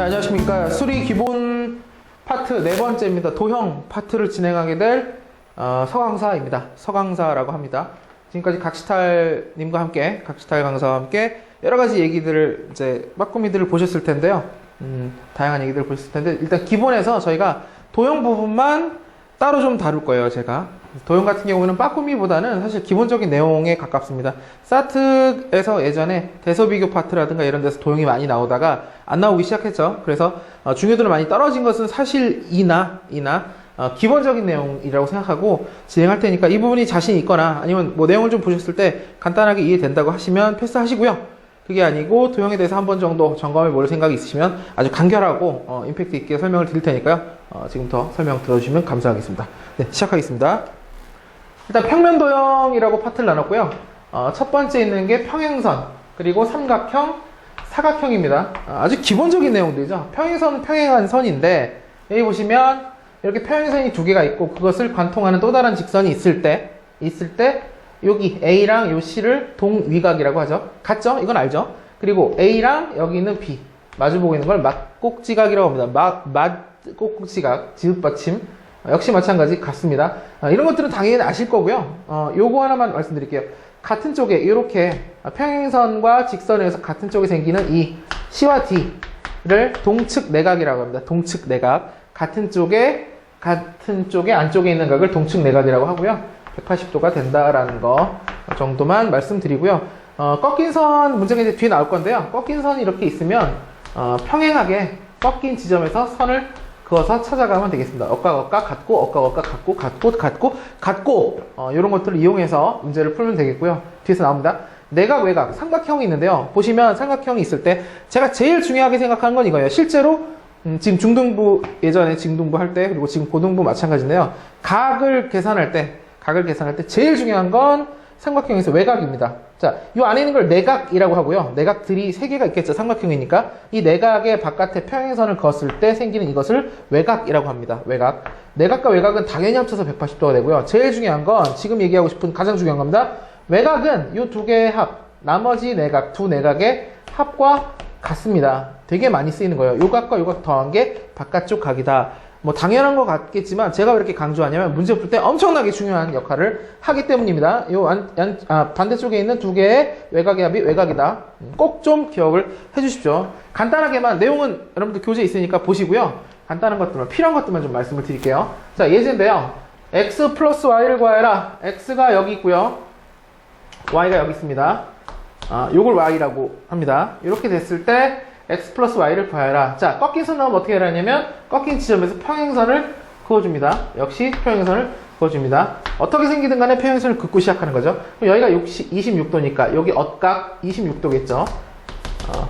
안녕하십니까. 수리 기본 파트 네 번째입니다. 도형 파트를 진행하게 될 서강사입니다. 서강사라고 합니다. 지금까지 각시탈님과 함께, 각시탈 강사와 함께 여러 가지 얘기들을, 이제 빠꾸미들을 보셨을 텐데요. 다양한 얘기들을 보셨을 텐데, 일단 기본에서 저희가 도형 부분만 따로 좀 다룰 거예요, 제가. 도형 같은 경우는 빠꾸미보다는 사실 기본적인 내용에 가깝습니다. 사트에서 예전에 대소비교 파트라든가 이런 데서 도형이 많이 나오다가 안 나오기 시작했죠. 그래서 중요도는 많이 떨어진 것은 사실 이나 기본적인 내용이라고 생각하고 진행할 테니까 이 부분이 자신 있거나 아니면 뭐 내용을 좀 보셨을 때 간단하게 이해된다고 하시면 패스하시고요. 그게 아니고 도형에 대해서 한 번 정도 점검해 볼 생각이 있으시면 아주 간결하고 임팩트 있게 설명을 드릴 테니까요. 지금부터 설명 들어주시면 감사하겠습니다. 네, 시작하겠습니다. 일단 평면 도형이라고 파트를 나눴고요. 첫 번째 있는 게 평행선, 그리고 삼각형, 사각형입니다. 아주 기본적인 내용들이죠. 평행선은 평행한 선인데 여기 보시면 이렇게 평행선이 두 개가 있고 그것을 관통하는 또 다른 직선이 있을 때 여기 A랑 요 C를 동위각이라고 하죠. 같죠? 이건 알죠? 그리고 A랑 여기 있는 B 마주보고 있는 걸 맞꼭지각이라고 합니다. 맞꼭지각, 지읒받침 역시 마찬가지 같습니다. 이런 것들은 당연히 아실 거고요. 요거 하나만 말씀드릴게요. 같은 쪽에 이렇게 평행선과 직선에서 같은 쪽에 생기는 이 C와 D를 동측 내각이라고 합니다. 동측 내각. 같은 쪽에 안쪽에 있는 각을 동측 내각이라고 하고요. 180도가 된다라는 거 정도만 말씀드리고요. 꺾인 선 문제가 이제 뒤에 나올 건데요. 꺾인 선이 이렇게 있으면 평행하게 꺾인 지점에서 선을 그어서 찾아가면 되겠습니다. 억각 같고, 억각 같고 이런 것들을 이용해서 문제를 풀면 되겠고요. 뒤에서 나옵니다. 내각, 외각, 삼각형이 있는데요. 보시면 삼각형이 있을 때 제가 제일 중요하게 생각하는 건 이거예요. 실제로 지금 중등부, 예전에 중등부 할 때, 그리고 지금 고등부 마찬가지인데요. 각을 계산할 때 제일 중요한 건 삼각형에서 외곽입니다. 자, 이 안에 있는 걸 내각이라고 하고요. 내각들이 3개가 있겠죠. 삼각형이니까. 이 내각의 바깥에 평행선을 그었을 때 생기는 이것을 외곽이라고 합니다. 외곽. 내각과 외곽은 당연히 합쳐서 180도가 되고요. 제일 중요한 건 지금 얘기하고 싶은 가장 중요한 겁니다. 외곽은 이 두 개의 합, 나머지 내각, 두 내각의 합과 같습니다. 되게 많이 쓰이는 거예요. 요 각과 요 각 더한 게 바깥쪽 각이다. 뭐 당연한 것 같겠지만 제가 왜 이렇게 강조하냐면 문제 풀 때 엄청나게 중요한 역할을 하기 때문입니다. 요 반대쪽에 있는 두 개의 외곽의 합이 외곽이다. 꼭 좀 기억을 해주십시오. 간단하게만 내용은 여러분들 교재에 있으니까 보시고요. 간단한 것들만 필요한 것들만 좀 말씀을 드릴게요. 자, 예제인데요. x 플러스 y를 구하여라. x가 여기 있고요. y가 여기 있습니다. 요걸 y라고 합니다. 이렇게 됐을 때 x 플러스 y를 구하여라. 자, 꺾인 선 나오면 어떻게 하냐면 꺾인 지점에서 평행선을 그어줍니다. 역시 평행선을 그어줍니다. 어떻게 생기든 간에 평행선을 긋고 시작하는 거죠. 그럼 여기가 26도니까 여기 엇각 26도겠죠.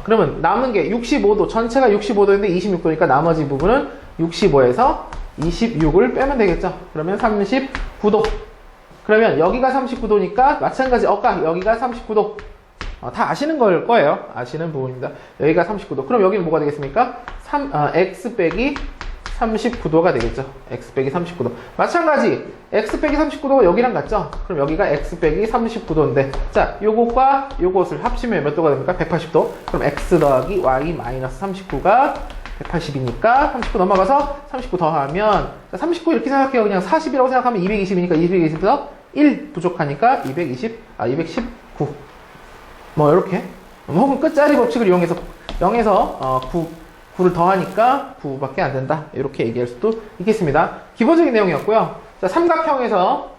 그러면 남은 게 65도, 전체가 65도인데 26도니까 나머지 부분은 65에서 26을 빼면 되겠죠. 그러면 39도. 그러면 여기가 39도니까 마찬가지 엇각 여기가 39도. 다 아시는 걸 거예요. 아시는 부분입니다. 여기가 39도. 그럼 여기는 뭐가 되겠습니까? x 빼기 39도가 되겠죠. x 빼기 39도. 마찬가지 x 빼기 39도가 여기랑 같죠? 그럼 여기가 x 빼기 39도인데 자, 요것과 요것을 합치면 몇 도가 됩니까? 180도. 그럼 x 더하기 y 마이너스 39가 180이니까 39 넘어가서 39 더하면 39 이렇게 생각해요. 그냥 40이라고 생각하면 220이니까 220에서 1 부족하니까 219. 뭐 이렇게 혹은 끝자리 법칙을 이용해서 0에서 9를 더하니까 9밖에 안 된다. 이렇게 얘기할 수도 있겠습니다. 기본적인 내용이었고요. 자, 삼각형에서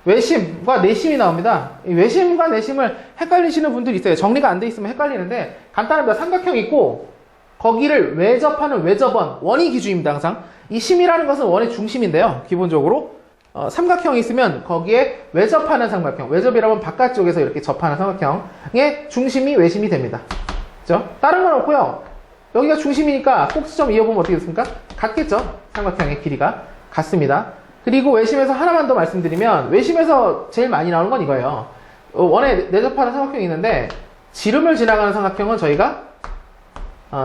외심과 내심이 나옵니다. 이 외심과 내심을 헷갈리시는 분들이 있어요. 정리가 안 돼 있으면 헷갈리는데 간단합니다. 삼각형이 있고 거기를 외접하는 외접원, 원이 기준입니다. 항상 이 심이라는 것은 원의 중심인데요. 기본적으로 삼각형이 있으면 거기에 외접하는 삼각형, 외접이라면 바깥쪽에서 이렇게 접하는 삼각형의 중심이 외심이 됩니다. 그죠? 다른 건 없고요. 여기가 중심이니까 꼭지점 이어보면 어떻게 됐습니까? 같겠죠? 삼각형의 길이가 같습니다. 그리고 외심에서 하나만 더 말씀드리면 외심에서 제일 많이 나오는 건 이거예요. 원에 내접하는 삼각형이 있는데 지름을 지나가는 삼각형은 저희가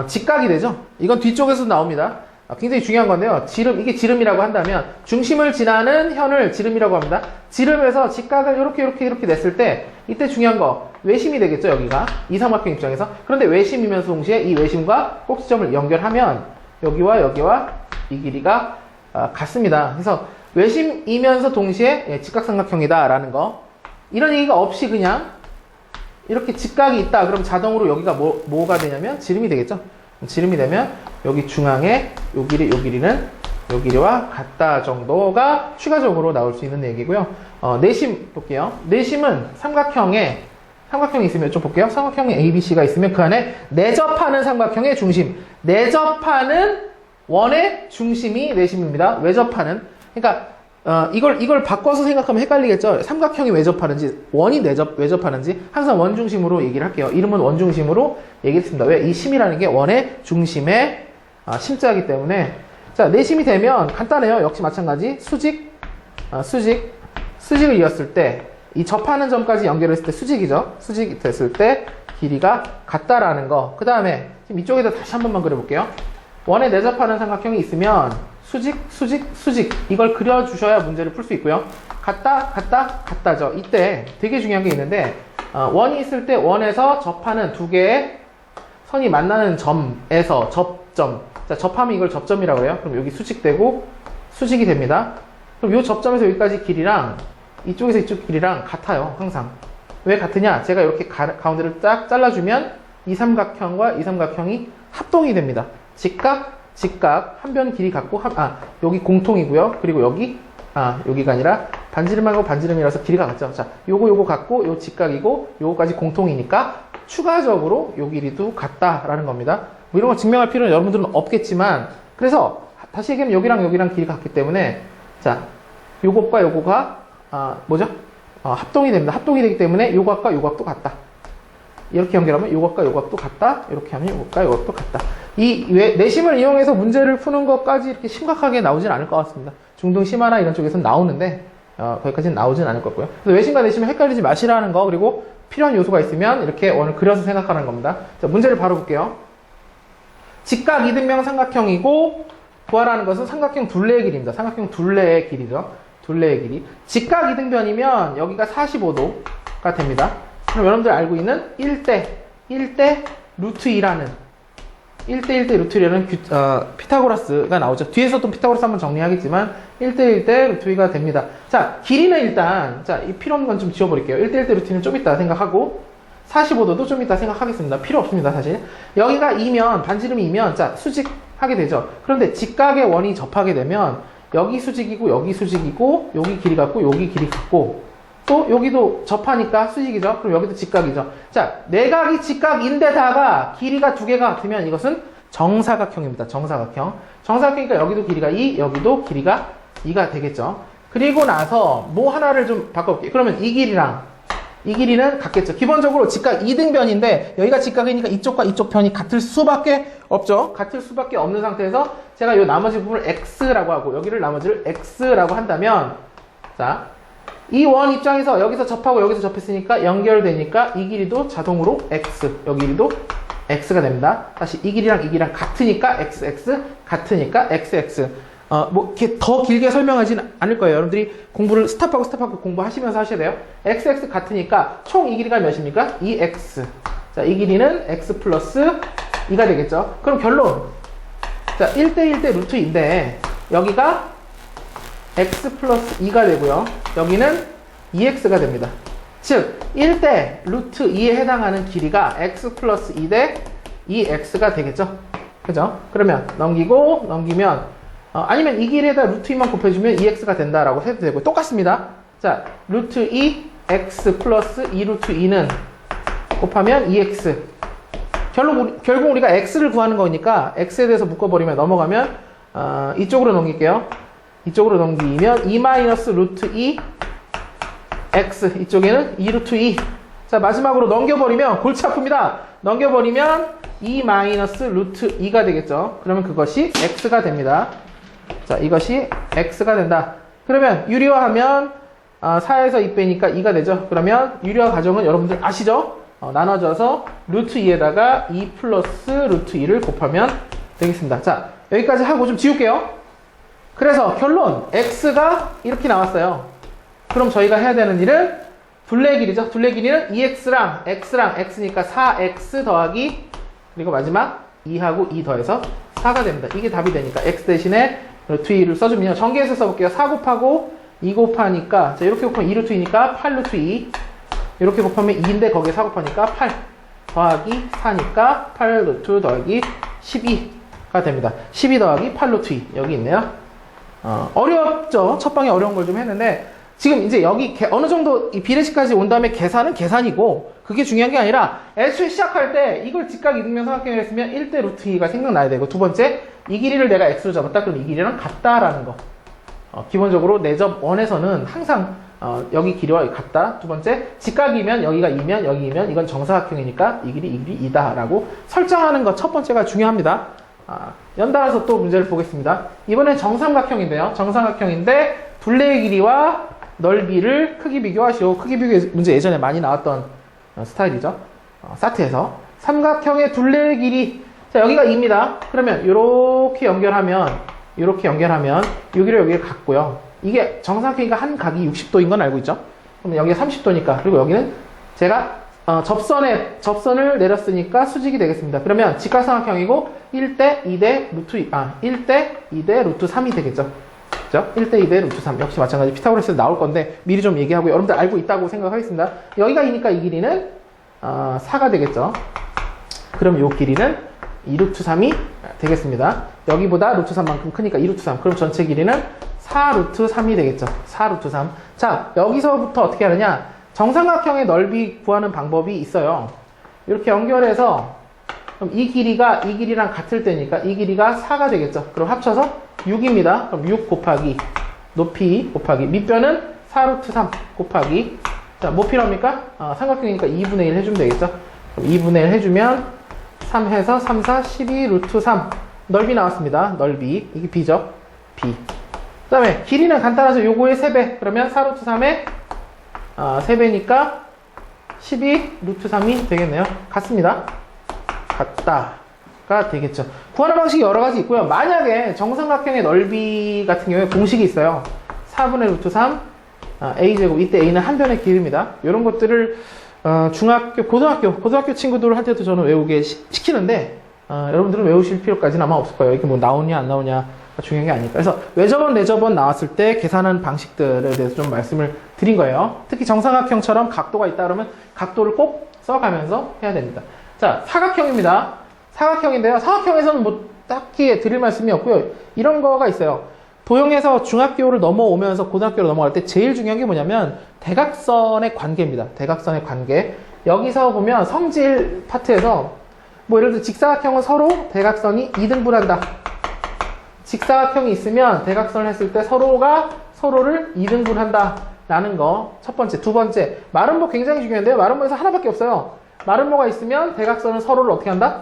직각이 되죠. 이건 뒤쪽에서 나옵니다. 굉장히 중요한 건데요. 지름, 이게 지름이라고 한다면 중심을 지나는 현을 지름이라고 합니다. 지름에서 직각을 이렇게 냈을 때 이때 중요한 거 외심이 되겠죠. 여기가 이 삼각형 입장에서. 그런데 외심이면서 동시에 이 외심과 꼭지점을 연결하면 여기와 이 길이가 같습니다. 그래서 외심이면서 동시에 직각삼각형이다 라는 거, 이런 얘기가 없이 그냥 이렇게 직각이 있다 그럼 자동으로 여기가 뭐가 되냐면 지름이 되겠죠. 지름이 되면 여기 중앙에 요 길이는 요 길이와 같다 정도가 추가적으로 나올 수 있는 얘기고요. 내심 볼게요. 내심은 삼각형이 있으면 좀 볼게요. 삼각형에 ABC가 있으면 그 안에 내접하는 삼각형의 중심, 내접하는 원의 중심이 내심입니다. 외접하는, 그러니까 이걸 바꿔서 생각하면 헷갈리겠죠. 삼각형이 왜 접하는지, 원이 왜 접하는지 항상 원 중심으로 얘기를 할게요. 이름은 원 중심으로 얘기했습니다. 왜? 이 심이라는 게 원의 중심의 심자이기 때문에. 자, 내심이 되면 간단해요. 역시 마찬가지. 수직을 이었을 때 이 접하는 점까지 연결했을 때 수직이죠. 수직이 됐을 때 길이가 같다라는 거. 그 다음에 지금 이쪽에다 다시 한 번만 그려볼게요. 원에 내접하는 삼각형이 있으면 수직 이걸 그려주셔야 문제를 풀 수 있고요. 같다죠. 이때 되게 중요한 게 있는데 원이 있을 때 원에서 접하는 두 개의 선이 만나는 점에서 접점, 자, 접하면 이걸 접점이라고 해요. 그럼 여기 수직되고 수직이 됩니다. 그럼 이 접점에서 여기까지 길이랑 이쪽에서 이쪽 길이랑 같아요. 항상. 왜 같으냐? 제가 이렇게 가운데를 딱 잘라주면 이 삼각형과 이 삼각형이 합동이 됩니다. 직각 한 변 길이 같고 여기 공통이고요. 그리고 여기가 아니라 반지름하고 반지름이라서 길이가 같죠. 자, 요거 같고 요 직각이고 요거까지 공통이니까 추가적으로 요 길이도 같다라는 겁니다. 뭐 이런 거 증명할 필요는 여러분들은 없겠지만, 그래서 다시 얘기하면 여기랑 길이가 같기 때문에, 자, 요것과 요거가 합동이 됩니다. 합동이 되기 때문에 요각과 요각도 같다. 이렇게 연결하면 요각과 요각도 같다. 이렇게 하면 요각과 요각도 같다. 내심을 이용해서 문제를 푸는 것까지 이렇게 심각하게 나오진 않을 것 같습니다. 중등 심화나 이런 쪽에서는 나오는데 거기까지는 나오진 않을 거고요. 그래서 외심과 내심을 헷갈리지 마시라는 거, 그리고 필요한 요소가 있으면 이렇게 원을 그려서 생각하는 겁니다. 자, 문제를 바로 볼게요. 직각 이등변 삼각형이고 구하라는 것은 삼각형 둘레의 길이입니다. 삼각형 둘레의 길이죠. 둘레의 길이. 직각 이등변이면 여기가 45도가 됩니다. 그럼 여러분들 알고 있는 1대 루트 2라는 루트 2라는 피타고라스가 나오죠. 뒤에서 또 피타고라스 한번 정리하겠지만 1대 루트 2가 됩니다. 자, 길이는 일단, 자, 이 필요 없는 건 좀 지워버릴게요. 1대 루트 2는 좀 이따 생각하고 45도도 좀 이따 생각하겠습니다. 필요 없습니다, 사실. 여기가 2면, 반지름이 2면, 자, 수직하게 되죠. 그런데 직각의 원이 접하게 되면 여기 수직이고 여기 수직이고 여기 길이 같고 여기 길이 같고 또 여기도 접하니까 수직이죠. 그럼 여기도 직각이죠. 자, 내각이 직각인데다가 길이가 두 개가 같으면 이것은 정사각형입니다. 정사각형이니까 여기도 길이가 2, 여기도 길이가 2가 되겠죠. 그리고 나서 뭐 하나를 좀 바꿔볼게요. 그러면 이 길이는 같겠죠. 기본적으로 직각 2등변인데 여기가 직각이니까 이쪽과 이쪽 편이 같을 수밖에 없죠. 같을 수밖에 없는 상태에서 제가 이 나머지 부분을 x라고 하고 여기를 나머지를 x라고 한다면, 자, 이 원 입장에서 여기서 접하고 여기서 접했으니까 연결되니까 이 길이도 자동으로 x, 여기 길이도 x가 됩니다. 다시 이 길이랑 이 길이랑 같으니까 xx, 같으니까 xx. 뭐 이렇게 더 길게 설명하지는 않을 거예요. 여러분들이 공부를 스탑하고 공부하시면서 하셔야 돼요. xx 같으니까 총 이 길이가 몇입니까? 2x. 자, 이 길이는 x 플러스 2가 되겠죠. 그럼 결론. 자, 1대 루트 2인데 여기가 x 플러스 2가 되고요. 여기는 2x가 됩니다. 즉 1대 루트 2에 해당하는 길이가 x 플러스 2대 2x가 되겠죠. 그죠? 그러면 넘기면 아니면 이 길에다 루트 2만 곱해주면 2x가 된다라고 해도 되고 똑같습니다. 자, 루트 2 x 플러스 2 루트 2는 곱하면 2x. 결국 우리가 x를 구하는 거니까 x에 대해서 묶어버리면 넘어가면 이쪽으로 넘길게요. 이쪽으로 넘기면 2 마이너스 루트 2 x, 이쪽에는 2 루트 2. 자, 마지막으로 넘겨버리면 골치 아픕니다. 넘겨버리면 2 마이너스 루트 2가 되겠죠. 그러면 그것이 x가 됩니다. 자, 이것이 x가 된다. 그러면 유리화하면 4에서 2 빼니까 2가 되죠. 그러면 유리화 과정은 여러분들 아시죠? 나눠져서 루트 2에다가 2 플러스 루트 2를 곱하면 되겠습니다. 자, 여기까지 하고 좀 지울게요. 그래서 결론 x가 이렇게 나왔어요. 그럼 저희가 해야 되는 일은 둘레 길이죠. 둘레 길이는 2x랑 x랑 x니까 4x 더하기 그리고 마지막 2하고 2 더해서 4가 됩니다. 이게 답이 되니까 x 대신에 루트 2를 써주면요. 전개해서 써볼게요. 4 곱하고 2 곱하니까 자 이렇게 곱하면 2 루트 2니까 8 루트 2 이렇게 곱하면 2인데 거기에 4 곱하니까 8 더하기 4니까 8 루트 더하기 12가 됩니다. 12 더하기 8 루트 2 여기 있네요. 어렵죠? 첫 방에 어려운 걸 좀 했는데 지금 이제 여기 어느 정도 이 비례식까지 온 다음에 계산은 계산이고 그게 중요한 게 아니라 애초에 시작할 때 이걸 직각 이등변 삼각형을 했으면 1대 루트 2가 생각나야 되고 두 번째 이 길이를 내가 x로 잡았다 그럼 이 길이랑 같다라는 거 기본적으로 내접 1에서는 항상 여기 길이와 같다. 두 번째 직각이면 여기가 2면 여기 2면 이건 정사각형이니까 이 길이 2다 라고 설정하는 것 첫 번째가 중요합니다. 연달아서 또 문제를 보겠습니다. 이번엔 정삼각형인데요. 정삼각형인데 둘레의 길이와 넓이를 크기 비교하시오. 크기 비교 문제 예전에 많이 나왔던 스타일이죠. 사트에서 삼각형의 둘레의 길이 자 여기가 2입니다. 그러면 이렇게 연결하면 여기를 여기를 갖고요. 이게 정삼각형이니까 한 각이 60도인 건 알고 있죠? 그럼 여기가 30도니까 그리고 여기는 제가 접선을 내렸으니까 수직이 되겠습니다. 그러면 직각삼각형이고 1대 2대 루트 1대 2대 루트 3이 되겠죠. 그죠? 1대 2대 루트 3 역시 마찬가지 피타고라스에서 나올 건데 미리 좀 얘기하고 여러분들 알고 있다고 생각하겠습니다. 여기가 2니까 이 길이는 4가 되겠죠. 그럼 이 길이는 2 루트 3이 되겠습니다. 여기보다 루트 3만큼 크니까 2 루트 3 그럼 전체 길이는 4 루트 3이 되겠죠. 4 루트 3 자 여기서부터 어떻게 하느냐 정삼각형의 넓이 구하는 방법이 있어요. 이렇게 연결해서 그럼 이 길이랑 같을 때니까 이 길이가 4가 되겠죠. 그럼 합쳐서 6입니다. 그럼 6 곱하기 높이 곱하기 밑변은 4 루트 3 곱하기 자 뭐 필요합니까? 삼각형이니까 2분의 1 해주면 되겠죠. 그럼 2분의 1 해주면 3 해서 3, 4, 12 루트 3 넓이 나왔습니다. 넓이 이게 b죠. b 그 다음에 길이는 간단하죠. 요거의 3배 그러면 4 루트 3의 3배니까 12 루트 3이 되겠네요. 같습니다. 같다가 되겠죠. 구하는 방식이 여러 가지 있고요. 만약에 정삼각형의 넓이 같은 경우에 공식이 있어요. 4분의 루트 3 a제곱 이때 a는 한 변의 길이입니다. 이런 것들을 중학교, 고등학교 친구들한테도 저는 외우게 시키는데 여러분들은 외우실 필요까지는 아마 없을 거예요. 이게 뭐 나오냐 안 나오냐 중요한 게 아니니까. 그래서 외접원, 내접원 나왔을 때 계산하는 방식들에 대해서 좀 말씀을 드린 거예요. 특히 정삼각형처럼 각도가 있다 그러면 각도를 꼭 써가면서 해야 됩니다. 자, 사각형입니다. 사각형인데요. 사각형에서는 뭐 딱히 드릴 말씀이 없고요. 이런 거가 있어요. 도형에서 중학교를 넘어오면서 고등학교로 넘어갈 때 제일 중요한 게 뭐냐면 대각선의 관계입니다. 대각선의 관계. 여기서 보면 성질 파트에서 뭐 예를 들어 직사각형은 서로 대각선이 2등분한다. 직사각형이 있으면 대각선을 했을 때 서로가 서로를 2등분한다 라는 거 첫 번째. 두 번째, 마름모 굉장히 중요한데요. 마름모에서 하나밖에 없어요. 마름모가 있으면 대각선은 서로를 어떻게 한다?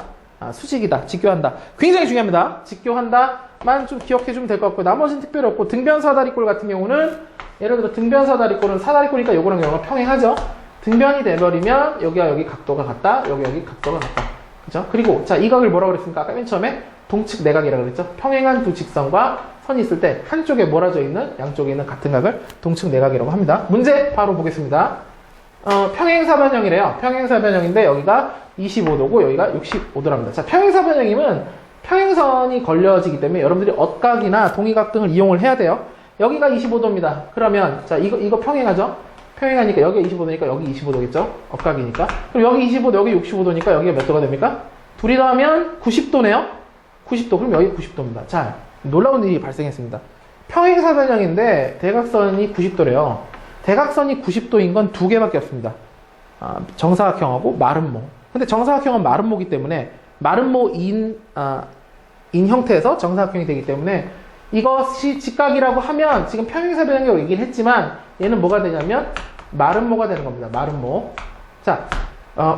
수직이다. 직교한다. 굉장히 중요합니다. 직교한다만 좀 기억해주면 될 것 같고 나머지는 특별히 없고 등변사다리꼴 같은 경우는 예를 들어 등변사다리꼴은 사다리꼴이니까 요거랑 요거랑 평행하죠. 등변이 돼버리면 여기와 여기 각도가 같다. 여기 각도가 같다. 그죠? 그리고 자, 이 각을 뭐라고 그랬습니까? 아까 맨 처음에 동측 내각이라고 그랬죠. 평행한 두 직선과 선이 있을 때 한쪽에 몰아져 있는 양쪽에 있는 같은 각을 동측 내각이라고 합니다. 문제 바로 보겠습니다. 평행사변형이래요. 평행사변형인데 여기가 25도고 여기가 65도랍니다. 자, 평행사변형이면 평행선이 걸려지기 때문에 여러분들이 엇각이나 동의각 등을 이용을 해야 돼요. 여기가 25도입니다. 그러면 자, 이거 평행하죠? 평행하니까 여기가 25도니까 여기 25도겠죠? 엇각이니까. 그럼 여기 25도, 여기 65도니까 여기가 몇 도가 됩니까? 둘이 더하면 90도네요? 90도. 그럼 여기 90도입니다. 자, 놀라운 일이 발생했습니다. 평행사변형인데 대각선이 90도래요. 대각선이 90도인 건 두 개밖에 없습니다. 정사각형하고 마름모. 근데 정사각형은 마름모이기 때문에 마름모인 형태에서 정사각형이 되기 때문에 이것이 직각이라고 하면 지금 평행사변형이라고 얘기를 했지만 얘는 뭐가 되냐면 마름모가 되는 겁니다. 마름모. 자,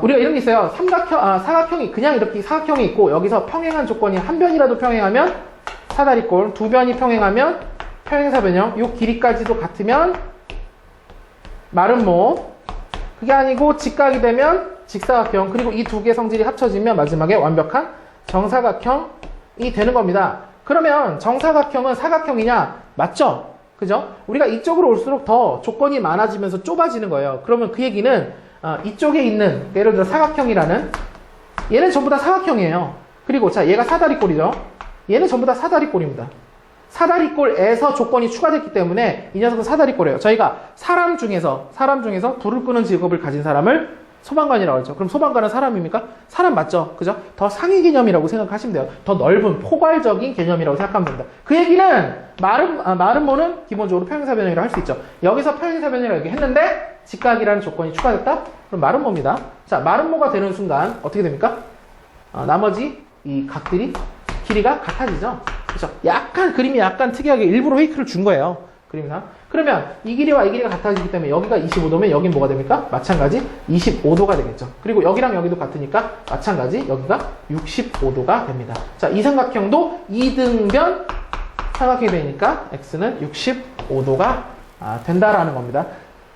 우리가 이런 게 있어요. 사각형이 그냥 이렇게 사각형이 있고 여기서 평행한 조건이 한 변이라도 평행하면 사다리꼴, 두 변이 평행하면 평행사변형, 요 길이까지도 같으면 마름모. 그게 아니고 직각이 되면 직사각형, 그리고 이 두 개 성질이 합쳐지면 마지막에 완벽한 정사각형이 되는 겁니다. 그러면 정사각형은 사각형이냐? 맞죠? 그죠? 우리가 이쪽으로 올수록 더 조건이 많아지면서 좁아지는 거예요. 그러면 그 얘기는 이쪽에 있는 예를 들어 사각형이라는 얘는 전부 다 사각형이에요. 그리고 자 얘가 사다리꼴이죠. 얘는 전부 다 사다리꼴입니다. 사다리꼴에서 조건이 추가됐기 때문에 이 녀석은 사다리꼴이에요. 저희가 사람 중에서 불을 끄는 직업을 가진 사람을 소방관이라고 하죠. 그럼 소방관은 사람입니까? 사람 맞죠? 그죠? 더 상위 개념이라고 생각하시면 돼요. 더 넓은 포괄적인 개념이라고 생각하면 됩니다. 그 얘기는 마름모는 기본적으로 평행사 변형이라고 할 수 있죠. 여기서 평행사 변형이라고 얘기했는데 직각이라는 조건이 추가됐다? 그럼 마름모입니다. 자, 마름모가 되는 순간 어떻게 됩니까? 나머지 이 각들이 길이가 같아지죠. 그렇죠? 약간 그림이 약간 특이하게 일부러 페이크를 준 거예요. 그림상. 그러면 이 길이와 이 길이가 같아지기 때문에 여기가 25도면 여긴 뭐가 됩니까? 마찬가지 25도가 되겠죠. 그리고 여기랑 여기도 같으니까 마찬가지 여기가 65도가 됩니다. 자, 이 삼각형도 2등변 삼각형이 되니까 x는 65도가 된다라는 겁니다.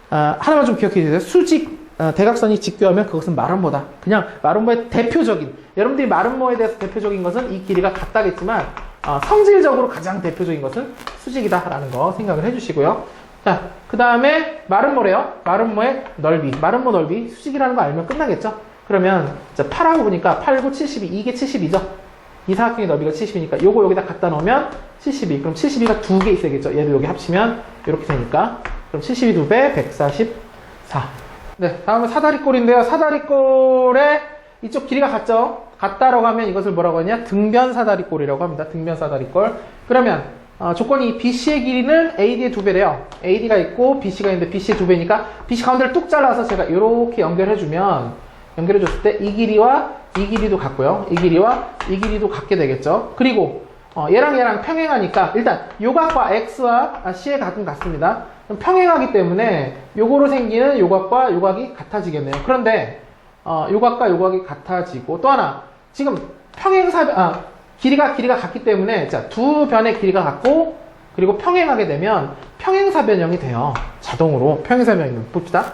하나만 좀 기억해 주세요. 수직 대각선이 직교하면 그것은 마름모다. 그냥 마름모의 대표적인, 여러분들이 마름모에 대해서 대표적인 것은 이 길이가 같다겠지만 성질적으로 가장 대표적인 것은 수직이다라는 거 생각을 해주시고요. 자, 그 다음에 마름모래요. 마름모의 넓이, 마름모 넓이 수직이라는 거 알면 끝나겠죠. 그러면 8하고 보니까 8, 9, 72, 이게 72죠. 이 사각형의 넓이가 70이니까 요거 여기다 갖다 놓으면 72. 그럼 72가 두 개 있어야겠죠. 얘도 여기 합치면 이렇게 되니까 그럼 72 2배 144. 네, 다음은 사다리꼴인데요. 사다리꼴의 이쪽 길이가 같죠? 같다라고 하면 이것을 뭐라고 하냐? 등변 사다리꼴이라고 합니다. 등변 사다리꼴. 그러면 조건이 BC의 길이는 AD의 2배래요. AD가 있고 BC가 있는데 BC의 2배니까 BC 가운데를 뚝 잘라서 제가 이렇게 연결해줬을 때 이 길이와 이 길이도 같고요. 이 길이와 이 길이도 같게 되겠죠. 그리고 얘랑 평행하니까 일단 요각과 X와 C의 각은 같습니다. 그럼 평행하기 때문에 요거로 생기는 요각과 요각이 같아지겠네요. 그런데 요각과 요각이 같아지고 또 하나 지금 길이가 같기 때문에 자, 두 변의 길이가 같고 그리고 평행하게 되면 평행사변형이 돼요. 자동으로 평행사변형이 봅시다.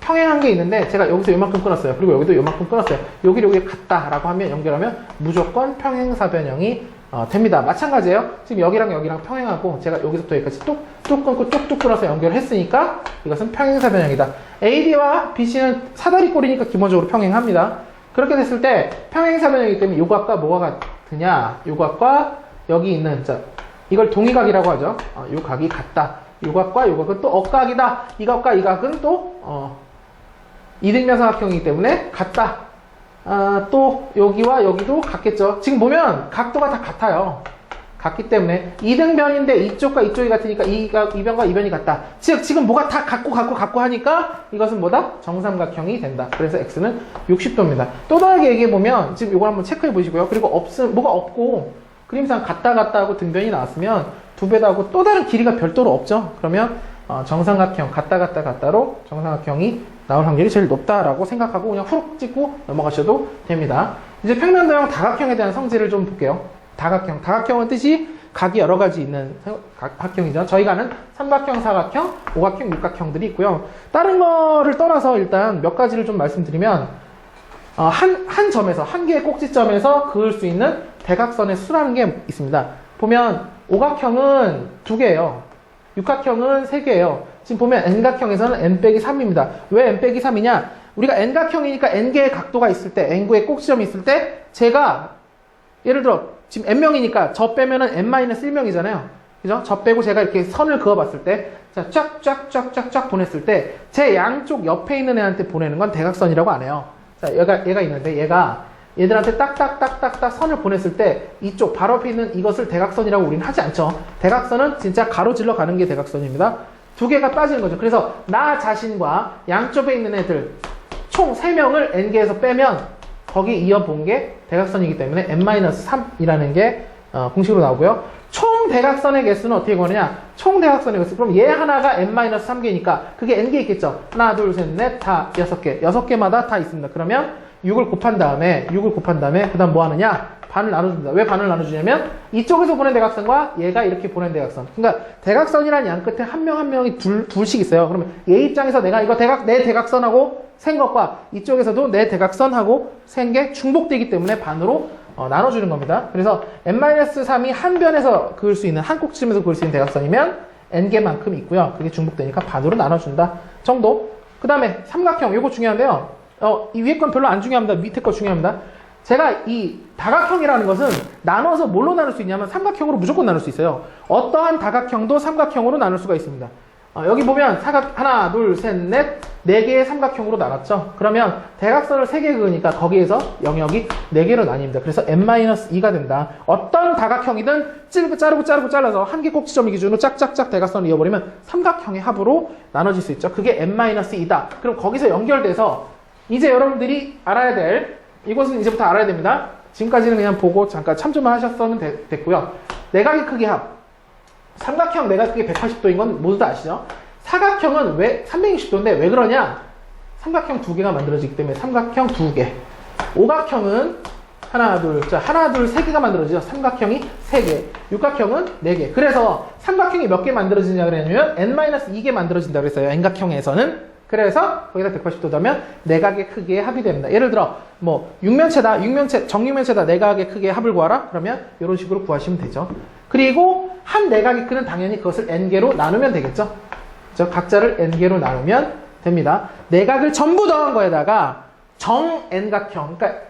평행한 게 있는데 제가 여기서 요만큼 끊었어요. 그리고 여기도 요만큼 끊었어요. 여기 같다라고 하면 연결하면 무조건 평행사변형이 됩니다. 마찬가지예요. 지금 여기랑 평행하고 제가 여기서부터 여기까지 뚝 끊고 뚝뚝 끊어서 연결했으니까 이것은 평행사변형이다. AD와 BC는 사다리꼴이니까 기본적으로 평행합니다. 그렇게 됐을 때 평행사변형이기 때문에 요각과 뭐가 같으냐? 요각과 여기 있는 이걸 동의각이라고 하죠. 요 각이 같다. 요각과 요각은 또 억각이다. 이 각과 이 각은 또 이등변 사각형이기 때문에 같다. 또 여기와 여기도 같겠죠. 지금 보면 각도가 다 같아요. 같기 때문에 이등변인데 이쪽과 이쪽이 같으니까 이 변과 이 변이 같다. 즉 지금 뭐가 다 같고 하니까 이것은 뭐다? 정삼각형이 된다. 그래서 x는 60도입니다. 또 다르게 얘기해보면 지금 이걸 한번 체크해 보시고요. 그리고 뭐가 없고 그림상 같다 하고 등변이 나왔으면 두 배다 하고 또 다른 길이가 별도로 없죠. 그러면 정삼각형 같다로 정삼각형이 나올 확률이 제일 높다라고 생각하고 그냥 후룩 찍고 넘어가셔도 됩니다. 이제 평면도형 다각형에 대한 성질을 좀 볼게요. 다각형은 뜻이 각이 여러 가지 있는 각형이죠. 저희가 아는 삼각형, 사각형, 오각형, 육각형들이 있고요. 다른 거를 떠나서 일단 몇 가지를 좀 말씀드리면 한 개의 꼭지점에서 그을 수 있는 대각선의 수라는 게 있습니다. 보면 오각형은 2개예요. 육각형은 3개예요. 지금 보면 N각형에서는 N-3입니다. 왜 N-3이냐? 우리가 N각형이니까 N개의 각도가 있을 때, N구의 꼭지점이 있을 때, 제가, 예를 들어, 지금 N명이니까 저 빼면은 N-1명이잖아요. 그죠? 저 빼고 제가 이렇게 선을 그어봤을 때, 자, 쫙 보냈을 때, 제 양쪽 옆에 있는 애한테 보내는 건 대각선이라고 안 해요. 자, 얘가 있는데, 얘들한테 딱딱딱딱딱 선을 보냈을 때 이쪽 바로 앞에 있는 이것을 대각선이라고 우리는 하지 않죠. 대각선은 진짜 가로질러 가는 게 대각선입니다. 2개가 빠지는 거죠. 그래서 나 자신과 양쪽에 있는 애들 총 3명을 N개에서 빼면 거기 이어본 게 대각선이기 때문에 N-3이라는 게 공식으로 나오고요. 총 대각선의 개수는 어떻게 구하느냐? 총 대각선의 개수. 그럼 얘 하나가 N-3개니까 그게 N개 있겠죠. 하나, 둘, 셋, 넷, 다 6개. 6개마다 다 있습니다. 그러면 6을 곱한 다음에 그 다음 뭐 하느냐? 반을 나눠줍니다. 왜 반을 나눠주냐면 이쪽에서 보낸 대각선과 얘가 이렇게 보낸 대각선. 그러니까 대각선이라는 양 끝에 한 명이 둘씩 있어요. 그러면 얘 입장에서 내가 이거 내 대각선하고 센 것과 이쪽에서도 내 대각선하고 센 게 중복되기 때문에 반으로 나눠주는 겁니다. 그래서 n-3이 한 변에서 그을 수 있는, 한 꼭지점에서 그을 수 있는 대각선이면 n개만큼 있고요. 그게 중복되니까 반으로 나눠준다 정도. 그 다음에 삼각형, 요거 중요한데요. 이 위에 건 별로 안 중요합니다. 밑에 거 중요합니다. 제가 이 다각형이라는 것은 나눠서 뭘로 나눌 수 있냐면 삼각형으로 무조건 나눌 수 있어요. 어떠한 다각형도 삼각형으로 나눌 수가 있습니다. 여기 보면 하나, 둘, 셋, 넷, 4개의 삼각형으로 나눴죠. 그러면 대각선을 3개 그으니까 거기에서 영역이 4개로 나뉩니다. 그래서 n-2가 된다. 어떤 다각형이든 자르고 잘라서 한 개 꼭지점을 기준으로 짝짝짝 대각선을 이어버리면 삼각형의 합으로 나눠질 수 있죠. 그게 n-2다. 그럼 거기서 연결돼서 이제 여러분들이 알아야 될, 이것은 이제부터 알아야 됩니다. 지금까지는 그냥 보고 잠깐 참조만 하셨으면 됐고요. 내각의 크기 합. 삼각형 내각 크기 180도인 건 모두 다 아시죠? 사각형은 왜 360도인데 왜 그러냐? 삼각형 2개가 만들어지기 때문에 삼각형 2개. 오각형은 하나, 둘, 3개가 만들어지죠. 삼각형이 3개. 육각형은 4개. 그래서 삼각형이 몇 개 만들어지냐 그랬냐면 n-2개 만들어진다 그랬어요. N각형에서는. 그래서 거기다 180도 더하면 내각의 크기의 합이 됩니다. 예를 들어 육면체다, 정육면체다, 내각의 크기의 합을 구하라. 그러면 이런 식으로 구하시면 되죠. 그리고 한 내각이 크는 당연히 그것을 n개로 나누면 되겠죠. 그렇죠? 각자를 n개로 나누면 됩니다. 내각을 전부 더한 거에다가 정 n각형, 그러니까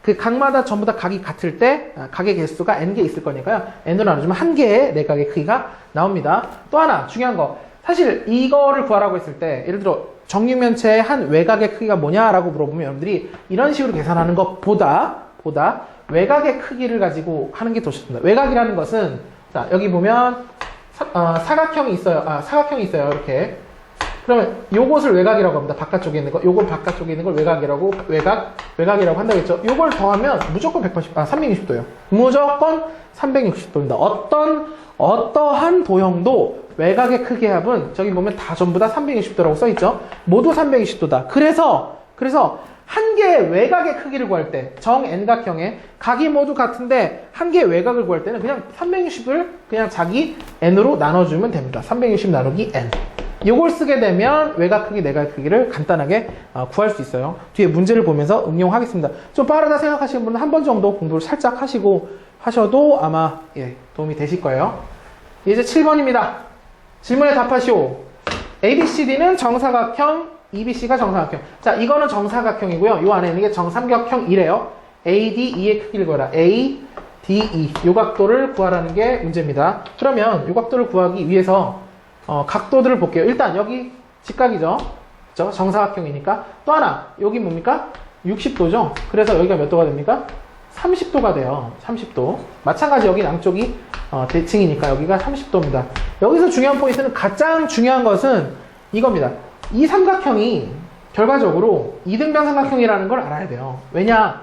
그 각마다 전부 다 각이 같을 때 각의 개수가 n개 있을 거니까요. n으로 나눠주면 한 개의 내각의 크기가 나옵니다. 또 하나 중요한 거, 사실 이거를 구하라고 했을 때 예를 들어 정육면체의 한 외곽의 크기가 뭐냐라고 물어보면 여러분들이 이런 식으로 계산하는 것보다 외곽의 크기를 가지고 하는 게 더 좋습니다. 외곽이라는 것은 자 여기 보면 사각형이 있어요. 사각형이 있어요. 이렇게. 그러면 요것을 외곽이라고 합니다. 바깥쪽에 있는 거. 요걸 바깥쪽에 있는 걸 외곽이라고 외곽이라고 한다겠죠. 요걸 더하면 무조건 360도예요. 무조건 360도입니다. 어떠한 도형도 외곽의 크기의 합은 저기 보면 다 전부 다 360도라고 써있죠. 모두 360도다. 그래서 한 개의 외곽의 크기를 구할 때 정 n각형의 각이 모두 같은데 한 개의 외곽을 구할 때는 그냥 360을 그냥 자기 n으로 나눠주면 됩니다. 360 나누기 n. 이걸 쓰게 되면 외곽 크기, 내각 크기를 간단하게 구할 수 있어요. 뒤에 문제를 보면서 응용하겠습니다. 좀 빠르다 생각하시는 분은 한 번 정도 공부를 살짝 하셔도 아마 도움이 되실 거예요. 이제 7번입니다. 질문에 답하시오. ABCD는 정사각형, EBC가 정사각형. 자, 이거는 정사각형이고요. 이 안에 있는 게 정삼각형이래요. ADE의 크기를 구하라. ADE. 요 각도를 구하라는 게 문제입니다. 그러면 요 각도를 구하기 위해서 각도들을 볼게요. 일단 여기 직각이죠. 그렇죠? 정사각형이니까. 또 하나, 여기 뭡니까? 60도죠. 그래서 여기가 몇 도가 됩니까? 30도가 돼요. 30도. 마찬가지 여기 양쪽이 대칭이니까 여기가 30도입니다. 여기서 중요한 포인트는 가장 중요한 것은 이겁니다. 이 삼각형이 결과적으로 이등변 삼각형이라는 걸 알아야 돼요. 왜냐?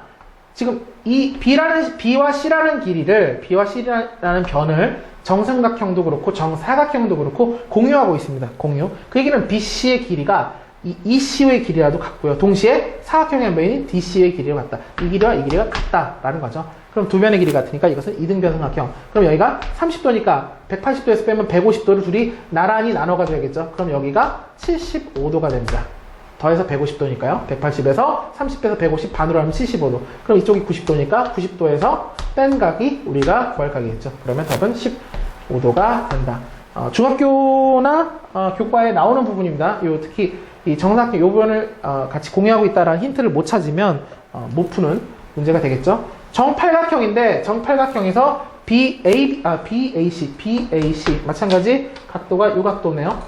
지금 이 B와 C라는 C라는 변을 정삼각형도 그렇고 정사각형도 그렇고 공유하고 있습니다. 공유. 그 얘기는 BC의 길이가 이 EC의 길이라도 같고요. 동시에 사각형의 한 변인 DC의 길이가 같다. 이 길이와 이 길이가 같다라는 거죠. 그럼 두 변의 길이 같으니까 이것은 이등변 삼각형. 그럼 여기가 30도니까 180도에서 빼면 150도를 둘이 나란히 나눠 가져야겠죠. 그럼 여기가 75도가 됩니다. 더해서 150도니까요. 180에서 30 빼서 150 반으로 하면 75도. 그럼 이쪽이 90도니까 90도에서 뺀 각이 우리가 구할 각이겠죠. 그러면 답은 15도가 된다. 중학교나 교과에 나오는 부분입니다. 특히 이 정사각형 요 부분을 같이 공유하고 있다라는 힌트를 못 찾으면 못 푸는 문제가 되겠죠. 정팔각형인데 정팔각형에서 BAC 마찬가지 각도가 요 각도네요.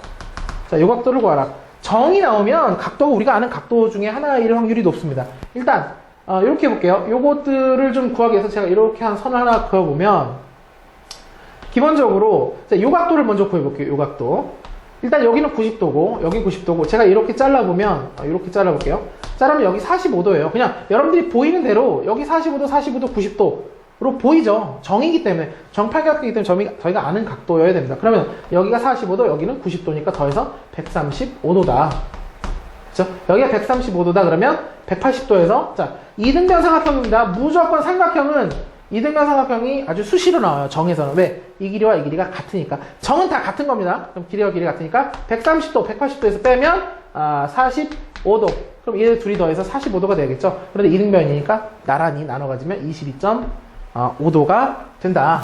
자, 요 각도를 구하라. 정이 나오면 각도가 우리가 아는 각도 중에 하나일 확률이 높습니다. 일단 이렇게 해볼게요. 요것들을 좀 구하기 위해서 제가 이렇게 한 선을 하나 그어보면 기본적으로 요 각도를 먼저 구해볼게요. 요 각도. 일단 여기는 90도고 여기 90도고 제가 이렇게 잘라보면 이렇게 잘라볼게요. 자르면 여기 45도예요. 그냥 여러분들이 보이는 대로 여기 45도, 90도로 보이죠. 정이기 때문에 정팔각형이기 때문에 저희가 아는 각도여야 됩니다. 그러면 여기가 45도, 여기는 90도니까 더해서 135도다. 그렇죠? 여기가 135도다 그러면 180도에서 자 이등변 삼각형입니다. 무조건 삼각형은 이등변 삼각형이 아주 수시로 나와요. 정에서는. 왜? 이 길이와 이 길이가 같으니까. 정은 다 같은 겁니다. 그럼 길이와 길이 같으니까 130도, 180도에서 빼면 45도. 그럼 얘네 둘이 더해서 45도가 되겠죠. 그런데 이등변이니까 나란히 나눠 가지면 22.5도가 된다.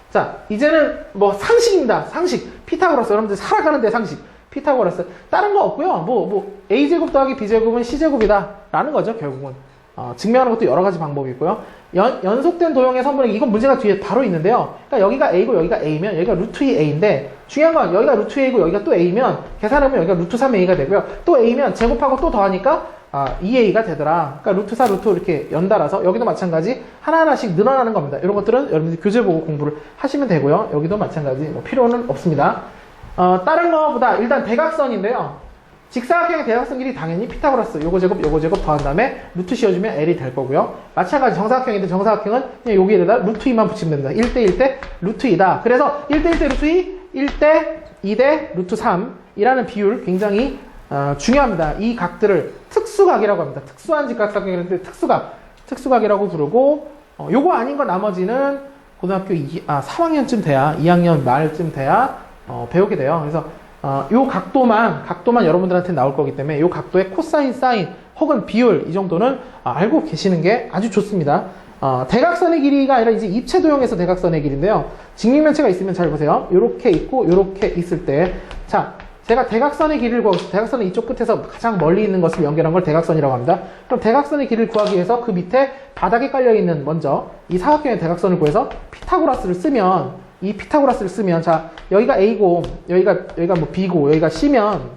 자, 이제는 뭐 상식입니다. 상식. 피타고라스. 여러분들 살아가는데 상식. 피타고라스. 다른 거 없고요. a제곱 더하기 b제곱은 c제곱이다. 라는 거죠, 결국은. 증명하는 것도 여러 가지 방법이 있고요. 연속된 도형의 선분의 이건 문제가 뒤에 바로 있는데요. 그러니까 여기가 a고 여기가 a면 여기가 루트 2a인데 중요한 건 여기가 루트 2a고 여기가 또 a면 계산하면 여기가 루트 3a가 되고요. 또 a면 제곱하고 또 더하니까 2a가 되더라. 그러니까 루트 4, 루트 이렇게 연달아서 여기도 마찬가지 하나하나씩 늘어나는 겁니다. 이런 것들은 여러분들 교재 보고 공부를 하시면 되고요. 여기도 마찬가지 뭐 필요는 없습니다. 다른 거보다 일단 대각선인데요. 직사각형의 대각선 길이 당연히 피타고라스 요거 제곱 더한 다음에 루트 씌워주면 L이 될 거고요. 마찬가지 정사각형인데 정사각형은 그냥 여기에다 루트 2만 붙이면 됩니다. 1대 1대 루트 2다. 그래서 1대 1대 루트 2, 1대 2대 루트 3이라는 비율 굉장히 중요합니다. 이 각들을 특수각이라고 합니다. 특수한 직각각형인데 특수각이라고 부르고 요거 아닌 거 나머지는 고등학교 3학년쯤 돼야 2학년 말쯤 돼야 배우게 돼요. 그래서 요 각도만 여러분들한테 나올 거기 때문에 요 각도의 코사인, 사인 혹은 비율 이 정도는 알고 계시는 게 아주 좋습니다. 대각선의 길이가 아니라 이제 입체 도형에서 대각선의 길인데요. 직립면체가 있으면 잘 보세요. 요렇게 있고 요렇게 있을 때 자, 제가 대각선의 길이를 구하고 대각선의 이쪽 끝에서 가장 멀리 있는 것을 연결한 걸 대각선이라고 합니다. 그럼 대각선의 길이를 구하기 위해서 그 밑에 바닥에 깔려있는 먼저 이 사각형의 대각선을 구해서 피타고라스를 쓰면 이 피타고라스를 쓰면 자 여기가 A고 여기가 뭐 B고 여기가 C면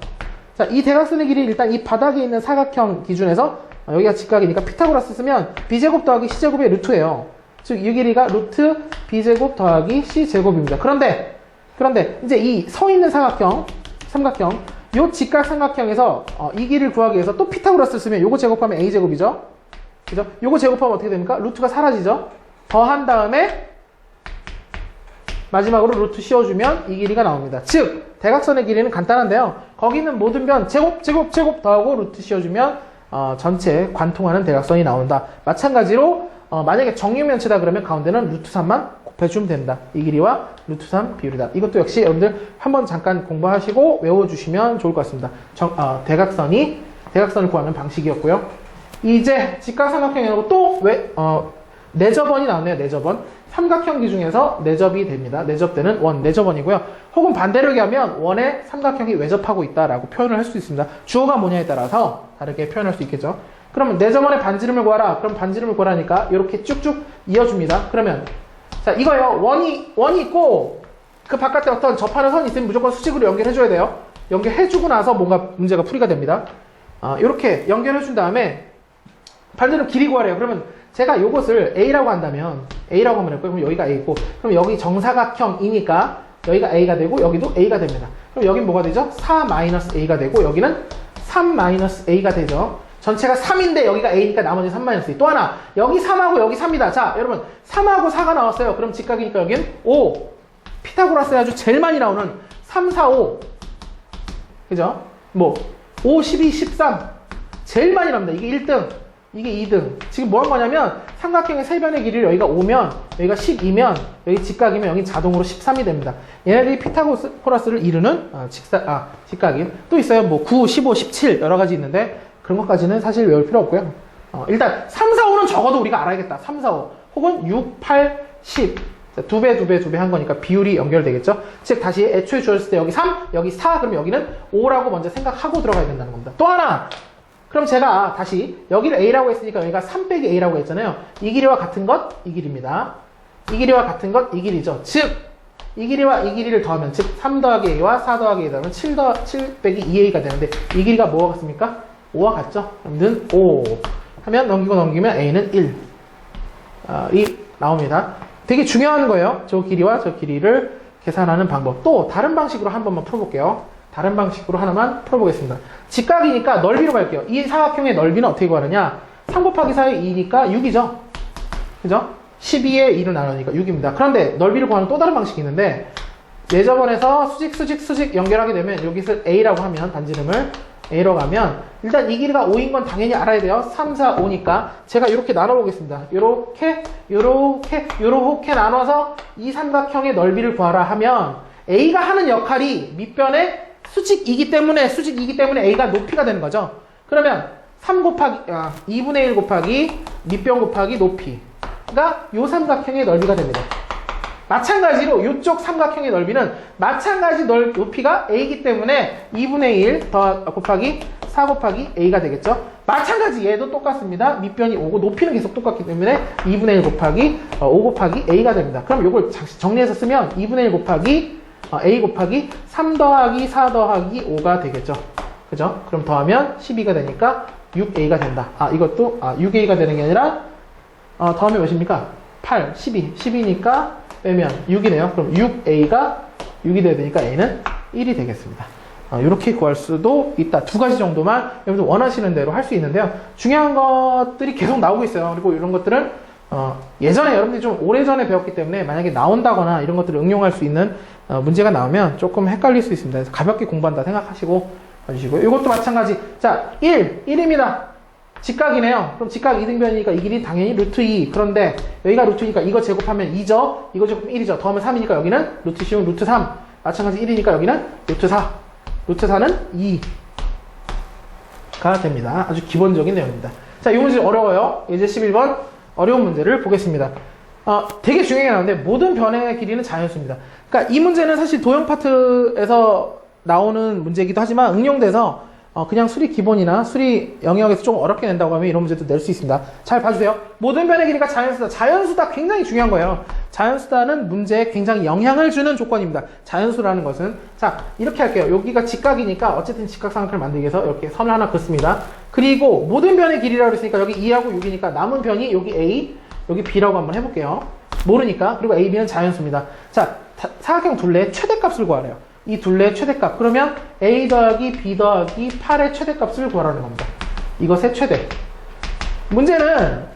자 이 대각선의 길이 일단 이 바닥에 있는 사각형 기준에서 여기가 직각이니까 피타고라스 쓰면 B제곱 더하기 C제곱의 루트예요. 즉 이 길이가 루트 B제곱 더하기 C제곱입니다. 그런데 이제 이 서 있는 삼각형 요 직각 삼각형에서 이 길이를 구하기 위해서 또 피타고라스를 쓰면 요거 제곱하면 A제곱이죠. 그죠? 요거 제곱하면 어떻게 됩니까? 루트가 사라지죠. 더한 다음에 마지막으로 루트 씌워주면 이 길이가 나옵니다. 즉 대각선의 길이는 간단한데요. 거기 있는 모든 변 제곱 더하고 루트 씌워주면 전체 관통하는 대각선이 나온다. 마찬가지로 만약에 정육면체다 그러면 가운데는 루트 3만 곱해주면 됩니다. 이 길이와 루트 3 비율이다. 이것도 역시 여러분들 한번 잠깐 공부하시고 외워주시면 좋을 것 같습니다. 대각선을 구하는 방식이었고요. 이제 직각삼각형이라고 또 내접원이 나왔네요. 내접원. 삼각형 기준에서 내접이 됩니다. 내접되는 원, 내접원이고요. 혹은 반대로 얘기하면 원에 삼각형이 외접하고 있다라고 표현을 할 수 있습니다. 주어가 뭐냐에 따라서 다르게 표현할 수 있겠죠. 그러면 내접원의 반지름을 구하라. 그럼 반지름을 구하라니까 이렇게 쭉쭉 이어줍니다. 그러면 자 이거요. 원이 있고 그 바깥에 어떤 접하는 선이 있으면 무조건 수직으로 연결해줘야 돼요. 연결해주고 나서 뭔가 문제가 풀이가 됩니다. 이렇게 연결해준 다음에 반지름 길이 구하래요. 그러면 제가 요것을 A라고 한다면 A라고 하면 그럼 여기가 A고 그럼 여기 정사각형이니까 여기가 A가 되고 여기도 A가 됩니다. 그럼 여긴 뭐가 되죠? 4-A가 되고 여기는 3-A가 되죠. 전체가 3인데 여기가 A니까 나머지 3-A. 또 하나 여기 3하고 여기 3이다. 자 여러분 3하고 4가 나왔어요. 그럼 직각이니까 여긴 5. 피타고라스에 아주 제일 많이 나오는 3, 4, 5 그죠? 뭐 5, 12, 13 제일 많이 나옵니다. 이게 1등 이게 2등. 지금 뭐 한 거냐면 삼각형의 세 변의 길이를 여기가 5면 여기가 12면 여기 직각이면 여기 자동으로 13이 됩니다. 얘네들이 피타고라스를 이루는 직각인. 또 있어요. 뭐 9, 15, 17 여러 가지 있는데 그런 것까지는 사실 외울 필요 없고요. 일단 3, 4, 5는 적어도 우리가 알아야겠다. 3, 4, 5 혹은 6, 8, 10 두 배 한 거니까 비율이 연결되겠죠. 즉 다시 애초에 주어졌을 때 여기 3, 여기 4 그러면 여기는 5라고 먼저 생각하고 들어가야 된다는 겁니다. 또 하나 그럼 제가 다시 여기를 A라고 했으니까 여기가 3 빼기 A라고 했잖아요. 이 길이와 같은 것, 이 길입니다. 이 길이와 같은 것, 이 길이죠. 즉, 이 길이와 이 길이를 더하면, 즉, 3 더하기 A와 4 더하기 A에 더하면 7 빼기 2A가 되는데, 이 길이가 뭐와 같습니까? 5와 같죠? 그럼 는 5. 하면 넘기면 A는 1. 이 나옵니다. 되게 중요한 거예요. 저 길이와 저 길이를 계산하는 방법. 또, 다른 방식으로 한 번만 풀어볼게요. 다른 방식으로 하나만 풀어보겠습니다. 직각이니까 넓이로 갈게요. 이 사각형의 넓이는 어떻게 구하느냐? 3 곱하기 4의 2니까 6이죠. 그죠? 12에 2를 나누니까 6입니다. 그런데 넓이를 구하는 또 다른 방식이 있는데 내접원에서 수직 연결하게 되면 여기서 A라고 하면 반지름을 A로 가면 일단 이 길이가 5인 건 당연히 알아야 돼요. 3, 4, 5니까 제가 이렇게 나눠보겠습니다. 요렇게 나눠서 이 삼각형의 넓이를 구하라 하면 A가 하는 역할이 밑변에 수직이기 때문에 A가 높이가 되는 거죠. 그러면 2분의 1 곱하기 밑변 곱하기 높이가 요 삼각형의 넓이가 됩니다. 마찬가지로 이쪽 삼각형의 넓이는 마찬가지 높이가 a이기 때문에 2분의 1 곱하기 4 곱하기 a가 되겠죠. 마찬가지 얘도 똑같습니다. 밑변이 5고 높이는 계속 똑같기 때문에 2분의 1 곱하기 5 곱하기 a가 됩니다. 그럼 이걸 정리해서 쓰면 2분의 1 곱하기 a 곱하기 3 더하기 4 더하기 5가 되겠죠. 그죠? 그럼 더하면 12가 되니까 6a가 된다. 이것도 6a가 되는 게 아니라 더하면 몇입니까? 8, 12. 12니까 빼면 6이네요. 그럼 6a가 6이 돼야 되니까 a는 1이 되겠습니다. 이렇게 구할 수도 있다. 두 가지 정도만 여러분들 원하시는 대로 할 수 있는데요. 중요한 것들이 계속 나오고 있어요. 그리고 이런 것들은 예전에 여러분들이 좀 오래전에 배웠기 때문에 만약에 나온다거나 이런 것들을 응용할 수 있는 문제가 나오면 조금 헷갈릴 수 있습니다. 그래서 가볍게 공부한다 생각하시고 봐주시고요. 이것도 마찬가지. 자, 1입니다. 직각이네요. 그럼 직각 이등변이니까 이 길이 당연히 루트 2. 그런데 여기가 루트 2니까 이거 제곱하면 2죠. 이거 제곱하면 1이죠. 더하면 3이니까 여기는 루트 10은 루트 3. 마찬가지 1이니까 여기는 루트 4. 루트 4는 2가 됩니다. 아주 기본적인 내용입니다. 자, 이 문제 어려워요. 이제 11번 어려운 문제를 보겠습니다. 되게 중요하게 나오는데 모든 변의 길이는 자연수입니다. 그러니까 이 문제는 사실 도형 파트에서 나오는 문제이기도 하지만 응용돼서 그냥 수리 기본이나 수리 영역에서 좀 어렵게 낸다고 하면 이런 문제도 낼 수 있습니다. 잘 봐주세요. 모든 변의 길이가 자연수다. 자연수다 굉장히 중요한 거예요. 자연수다는 문제에 굉장히 영향을 주는 조건입니다. 자연수라는 것은. 자, 이렇게 할게요. 여기가 직각이니까 어쨌든 직각삼각형을 만들기 위해서 이렇게 선을 하나 긋습니다. 그리고 모든 변의 길이라고 했으니까 여기 2하고 6이니까 남은 변이 여기 A, 여기 B라고 한번 해볼게요. 모르니까. 그리고 A, B는 자연수입니다. 자, 사각형 둘레의 최대값을 구하래요. 이 둘레의 최대값. 그러면 A 더하기 B 더하기 8의 최대값을 구하라는 겁니다. 이것의 최대. 문제는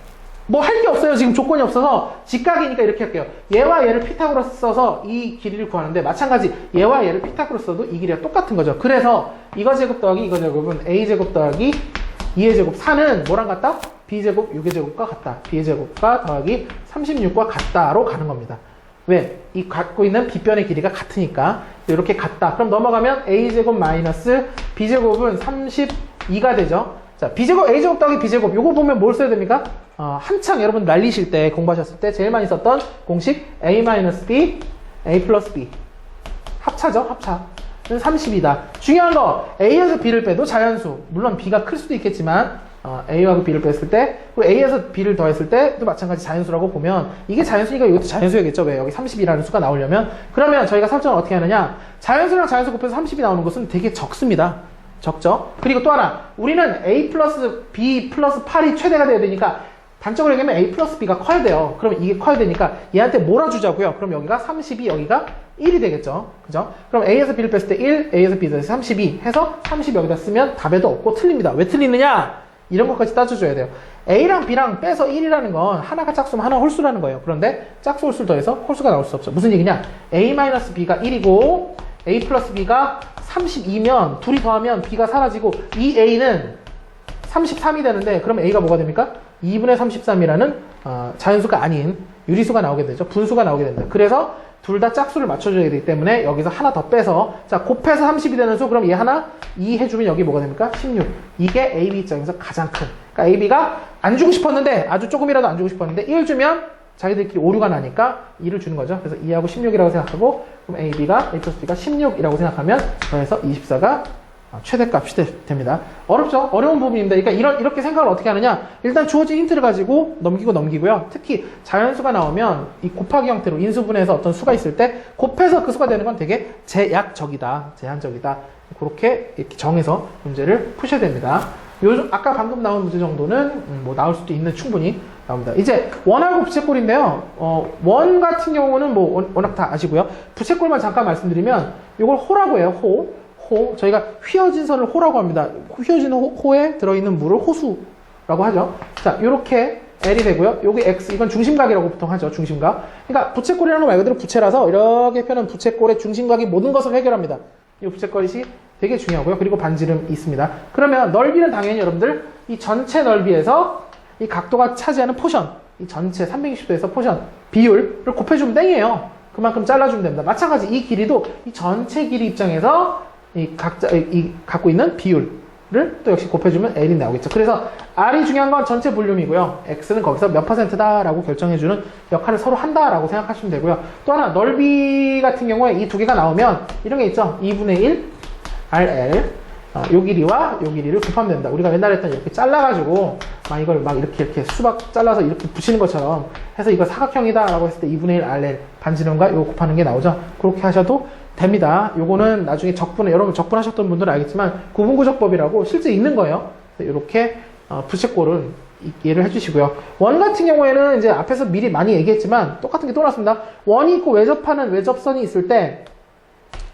뭐 할 게 없어요. 지금 조건이 없어서 직각이니까 이렇게 할게요. 얘와 얘를 피타고라스 써서 이 길이를 구하는데 마찬가지 얘와 얘를 피타고라스 써도 이 길이가 똑같은 거죠. 그래서 이거 제곱 더하기 이거 제곱은 A 제곱 더하기 2의 제곱 4는 뭐랑 같다? B 제곱 6의 제곱과 같다. B의 제곱과 더하기 36과 같다로 가는 겁니다. 왜? 이 갖고 있는 빗변의 길이가 같으니까 이렇게 같다. 그럼 넘어가면 a제곱 마이너스 b제곱은 32가 되죠. 자, b제곱 a제곱 더하기 b제곱 요거 보면 뭘 써야 됩니까? 한창 여러분 날리실 때 공부하셨을 때 제일 많이 썼던 공식 a 마이너스 b, a 플러스 b 합차죠. 합차는 30이다. 중요한 거 a에서 b를 빼도 자연수. 물론 b가 클 수도 있겠지만 A와 B를 뺐을 때, 그리고 A에서 B를 더했을 때도 마찬가지 자연수라고 보면, 이게 자연수니까 이것도 자연수야겠죠? 왜? 여기 30이라는 수가 나오려면. 그러면 저희가 설정을 어떻게 하느냐? 자연수랑 자연수 곱해서 30이 나오는 것은 되게 적습니다. 적죠? 그리고 또 하나, 우리는 A 플러스 B 플러스 8이 최대가 돼야 되니까, 단적으로 얘기하면 A 플러스 B가 커야 돼요. 그럼 이게 커야 되니까 얘한테 몰아주자고요. 그럼 여기가 32, 여기가 1이 되겠죠. 그죠? 그럼 A에서 B를 뺐을 때 1, A에서 B에서 32 해서 30 여기다 쓰면 답에도 없고 틀립니다. 왜 틀리느냐? 이런 것까지 따져줘야 돼요. A랑 B랑 빼서 1이라는 건 하나가 짝수면 하나 홀수라는 거예요. 그런데 짝수 홀수를 더해서 홀수가 나올 수 없죠. 무슨 얘기냐? A-B가 1이고 A 플러스 B가 32면 둘이 더하면 B가 사라지고 이 A는 33이 되는데 그럼 A가 뭐가 됩니까? 2분의 33이라는 자연수가 아닌 유리수가 나오게 되죠. 분수가 나오게 됩니다. 그래서 둘 다 짝수를 맞춰줘야 되기 때문에 여기서 하나 더 빼서 자 곱해서 30이 되는 수 그럼 얘 하나 2 해주면 여기 뭐가 됩니까? 16. 이게 AB 입장에서 가장 큰. 그러니까 AB가 안 주고 싶었는데 아주 조금이라도 안 주고 싶었는데 1 주면 자기들끼리 오류가 나니까 2를 주는 거죠. 그래서 2하고 16이라고 생각하고 그럼 AB가 A 플러스 B가 16이라고 생각하면 더해서 24가 최대값이 됩니다. 어렵죠? 어려운 부분입니다. 그러니까 이렇게 생각을 어떻게 하느냐? 일단 주어진 힌트를 가지고 넘기고요. 특히 자연수가 나오면 이 곱하기 형태로 인수분해에서 어떤 수가 있을 때 곱해서 그 수가 되는 건 되게 제약적이다. 제한적이다. 그렇게 이렇게 정해서 문제를 푸셔야 됩니다. 요즘 아까 방금 나온 문제 정도는 뭐 나올 수도 있는 충분히 나옵니다. 이제 원하고 부채꼴인데요. 원 같은 경우는 뭐 워낙 다 아시고요. 부채꼴만 잠깐 말씀드리면 이걸 호라고 해요. 호. 저희가 휘어진 선을 호라고 합니다. 휘어진 호에 들어있는 물을 호수라고 하죠. 자, 요렇게 L이 되고요. 요게 X, 이건 중심각이라고 보통 하죠. 중심각. 그러니까 부채꼴이라는 건 말 그대로 부채라서 이렇게 펴는 부채꼴의 중심각이 모든 것을 해결합니다. 이 부채꼴이 되게 중요하고요. 그리고 반지름이 있습니다. 그러면 넓이는 당연히 여러분들 이 전체 넓이에서 이 각도가 차지하는 포션, 이 전체 360도에서 포션, 비율을 곱해주면 땡이에요. 그만큼 잘라주면 됩니다. 마찬가지 이 길이도 이 전체 길이 입장에서 이 갖고 있는 비율을 또 역시 곱해주면 L이 나오겠죠. 그래서 R이 중요한 건 전체 볼륨이고요. X는 거기서 몇 %다라고 결정해주는 역할을 서로 한다라고 생각하시면 되고요. 또 하나 넓이 같은 경우에 이 두 개가 나오면 이런 게 있죠. 2분의 1 RL 요 길이와 요 길이를 곱하면 됩니다. 우리가 옛날에 했던 이렇게 잘라가지고 막 이걸 막 이렇게 수박 잘라서 이렇게 붙이는 것처럼 해서 이거 사각형이다 라고 했을 때 2분의 1 RL 반지름과 이거 곱하는 게 나오죠. 그렇게 하셔도 됩니다. 요거는 나중에 여러분 적분하셨던 분들은 알겠지만 구분구적법이라고 실제 있는 거예요. 이렇게 부채꼴을 이해를 해주시고요. 원 같은 경우에는 이제 앞에서 미리 많이 얘기했지만 똑같은 게 또 나왔습니다. 원이 있고 외접하는 외접선이 있을 때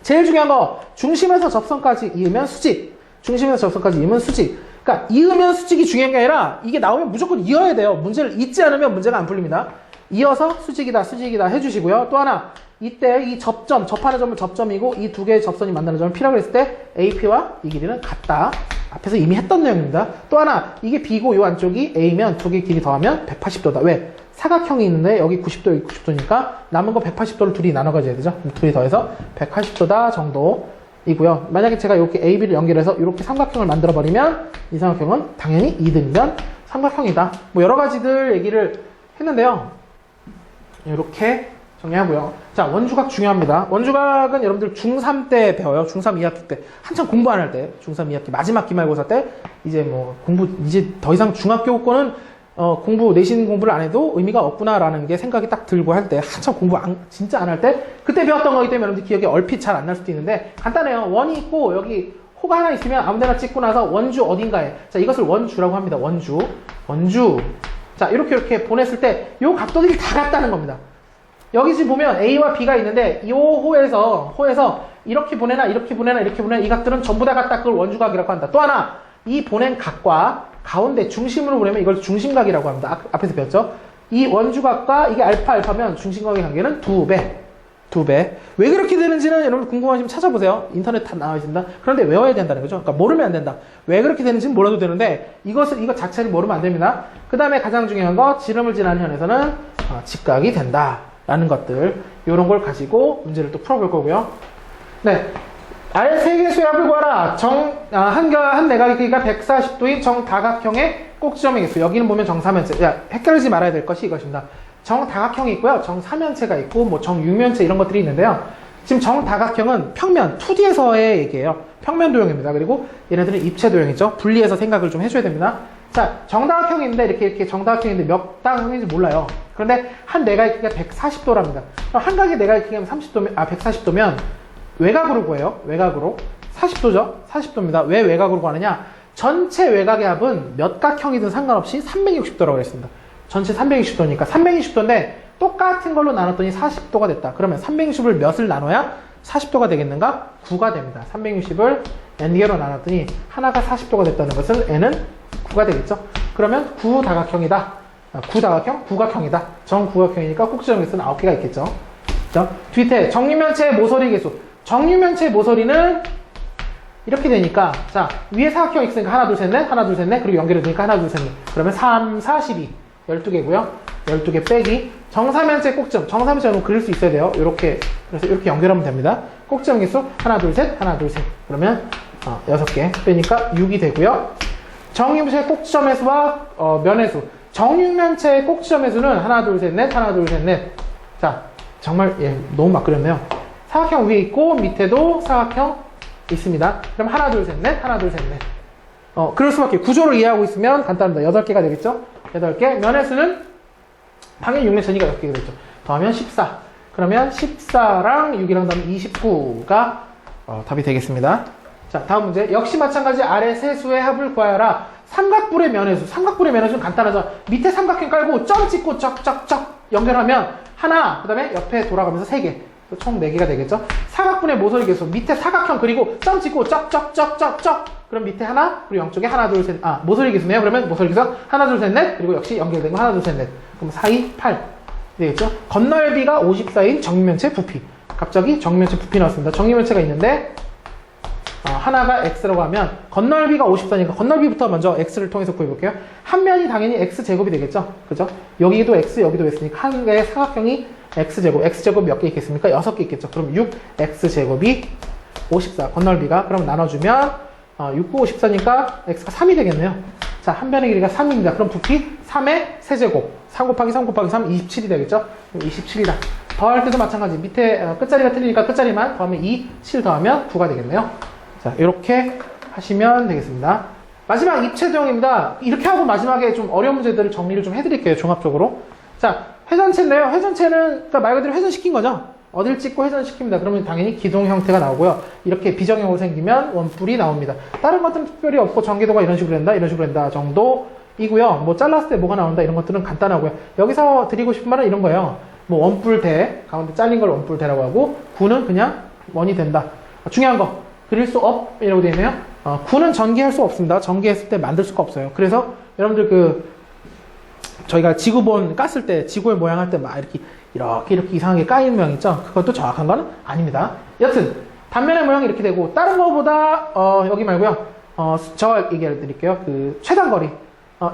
제일 중요한 거 중심에서 접선까지 이으면 수직. 중심에서 접선까지 이으면 수직. 그러니까 이으면 수직이 중요한 게 아니라 이게 나오면 무조건 이어야 돼요. 문제를 잇지 않으면 문제가 안 풀립니다. 이어서 수직이다 해주시고요. 또 하나 이때 이 접하는 점은 접점이고 이 두 개의 접선이 만나는 점을 P라고 했을 때 AP와 이 길이는 같다. 앞에서 이미 했던 내용입니다. 또 하나 이게 B고 이 안쪽이 A면 두 개 길이 더하면 180도다. 왜? 사각형이 있는데 여기 90도 여기 90도니까 남은 거 180도를 둘이 나눠 가져야 되죠. 둘이 더해서 180도다 정도이고요. 만약에 제가 이렇게 AB를 연결해서 이렇게 삼각형을 만들어 버리면 이 삼각형은 당연히 2등변 삼각형이다. 뭐 여러 가지들 얘기를 했는데요. 이렇게 정리하고요. 자, 원주각 중요합니다. 원주각은 여러분들 중3 때 배워요. 중3 2학기 때. 한참 공부 안 할 때. 중3 2학기 마지막 기말고사 때. 이제 뭐 이제 더 이상 중학교 거는 내신 공부를 안 해도 의미가 없구나라는 게 생각이 딱 들고 할 때, 한참 공부 진짜 안 할 때, 그때 배웠던 거기 때문에 여러분들 기억이 얼핏 잘 안 날 수도 있는데, 간단해요. 원이 있고, 여기 호가 하나 있으면 아무 데나 찍고 나서 원주 어딘가에, 자, 이것을 원주라고 합니다. 원주. 자, 이렇게 보냈을 때, 요 각도들이 다 같다는 겁니다. 여기 지금 보면 A와 B가 있는데, 이 호에서 이렇게 보내나, 이 각들은 전부 다 같다. 그걸 원주각이라고 한다. 또 하나, 이 보낸 각과 가운데 중심으로 보내면 이걸 중심각이라고 합니다. 앞에서 배웠죠? 이 원주각과 이게 알파면 중심각의 관계는 2배. 왜 그렇게 되는지는 여러분 궁금하시면 찾아보세요. 인터넷 다 나와 있습니다. 그런데 외워야 된다는 거죠. 그러니까 모르면 안 된다. 왜 그렇게 되는지는 몰라도 되는데 이것 자체를 모르면 안 됩니다. 그 다음에 가장 중요한 거, 지름을 지나는 현에서는 직각이 된다라는 것들, 이런 걸 가지고 문제를 또 풀어볼 거고요. 네. 아래 세 개의 수의 합을 구하라. 한 내각의 길이가 140도인 정다각형의 꼭지점의 개수. 여기는 보면 정사면체. 헷갈리지 말아야 될 것이 이것입니다. 정다각형이 있고요. 정사면체가 있고, 뭐 정육면체 이런 것들이 있는데요. 지금 정다각형은 평면, 2D에서의 얘기예요. 평면 도형입니다. 그리고 얘네들은 입체 도형이죠. 분리해서 생각을 좀 해줘야 됩니다. 자, 정다각형이 있는데, 이렇게 정다각형인데 몇 다각형인지 몰라요. 그런데 한 내각의 길이가 140도랍니다. 한 각의 내각의 길이가 140도면, 외곽으로 구해요. 외곽으로. 40도죠? 40도입니다. 왜 외곽으로 구하느냐? 전체 외곽의 합은 몇 각형이든 상관없이 360도라고 했습니다. 전체 360도니까 320도인데 똑같은 걸로 나눴더니 40도가 됐다. 그러면 360을 몇을 나눠야 40도가 되겠는가? 9가 됩니다. 360을 n개로 나눴더니 하나가 40도가 됐다는 것은 n은 9가 되겠죠? 그러면 9다각형이다. 9다각형? 9각형이다. 정구각형이니까 꼭지점 개수는 9개가 있겠죠? 그죠? 뒤태 정육면체의 모서리 개수. 정육면체의 모서리는 이렇게 되니까, 자, 위에 사각형 있으니까 하나, 둘, 셋, 넷, 그리고 연결해 두니까 하나, 둘, 셋, 넷. 그러면 3, 4, 12. 12개고요. 12개 빼기. 정사면체 꼭지점. 정사면체는 그릴 수 있어야 돼요. 그래서 이렇게 연결하면 됩니다. 꼭지점 개수 하나, 둘, 셋. 그러면 6개 빼니까 6이 되고요. 정육면체의 꼭지점의 수와 면의 수. 정육면체의 꼭지점의 수는 하나, 둘, 셋, 넷. 자, 정말 너무 막 그렸네요. 사각형 위에 있고 밑에도 사각형 있습니다. 그럼 하나, 둘, 셋, 넷. 그럴 수밖에. 구조를 이해하고 있으면 간단합니다. 8개가 되겠죠? 8개. 면의 수는 당연히 6내선이가 6개가 되겠죠. 더하면 14. 그러면 14랑 6이랑 더하면 29가 답이 되겠습니다. 자, 다음 문제. 역시 마찬가지 아래 세 수의 합을 구하여라. 삼각뿔의 면의 수. 삼각뿔의 면의 수는 간단하죠. 밑에 삼각형 깔고 점 찍고 쩍쩍쩍 연결하면 하나, 그 다음에 옆에 돌아가면서 3개. 총 4개가 되겠죠? 사각분의 모서리 개수. 밑에 사각형 그리고 점 찍고 쩍쩍쩍쩍쩍. 그럼 밑에 하나, 그리고 양쪽에 하나, 둘, 셋. 모서리 개수네요. 그러면 모서리 개수 하나, 둘, 셋, 넷. 그리고 역시 연결된 거 하나, 둘, 셋, 넷. 그럼 4, 2, 8. 되겠죠? 건널비가 54인 정육면체 부피. 갑자기 정육면체 부피 나왔습니다. 정육면체가 있는데, 하나가 x라고 하면, 건널비가 54니까 건널비부터 먼저 x를 통해서 구해볼게요. 한 면이 당연히 x제곱이 되겠죠? 그죠? 여기도 x, 여기도 x니까 한 개의 사각형이 x제곱 몇 개 있겠습니까? 6개 있겠죠. 그럼 6x제곱이 54. 건널비가. 그럼 나눠주면 6, 9, 14니까 x가 3이 되겠네요. 자, 한 변의 길이가 3입니다. 그럼 부피 3의 세제곱. 3 곱하기 3 곱하기 3, 27이 되겠죠? 27이다. 더할 때도 마찬가지. 밑에 끝자리가 틀리니까 끝자리만 더하면 2, 7 더하면 9가 되겠네요. 자, 이렇게 하시면 되겠습니다. 마지막 입체도형입니다. 이렇게 하고 마지막에 좀 어려운 문제들을 정리를 좀 해드릴게요. 종합적으로. 자, 회전체인데요. 회전체는 그러니까 말 그대로 회전시킨 거죠. 어딜 찍고 회전시킵니다. 그러면 당연히 기둥 형태가 나오고요. 이렇게 비정형으로 생기면 원뿔이 나옵니다. 다른 것들은 특별히 없고 전개도가 이런 식으로 된다, 이런 식으로 된다 정도이고요. 뭐 잘랐을 때 뭐가 나온다 이런 것들은 간단하고요. 여기서 드리고 싶은 말은 이런 거예요. 뭐 원뿔대, 가운데 잘린 걸 원뿔대라고 하고 9는 그냥 원이 된다. 중요한 거, 그릴 수 없이라고 되어 있네요. 9는 전개할 수 없습니다. 전개했을 때 만들 수가 없어요. 그래서 여러분들 저희가 지구본 깠을 때 지구의 모양 할 때 막 이렇게 이상하게 까이는 모양 있죠? 그것도 정확한 건 아닙니다. 여튼 단면의 모양이 이렇게 되고 다른 거보다 여기 말고요. 저 얘기해 드릴게요. 최단거리.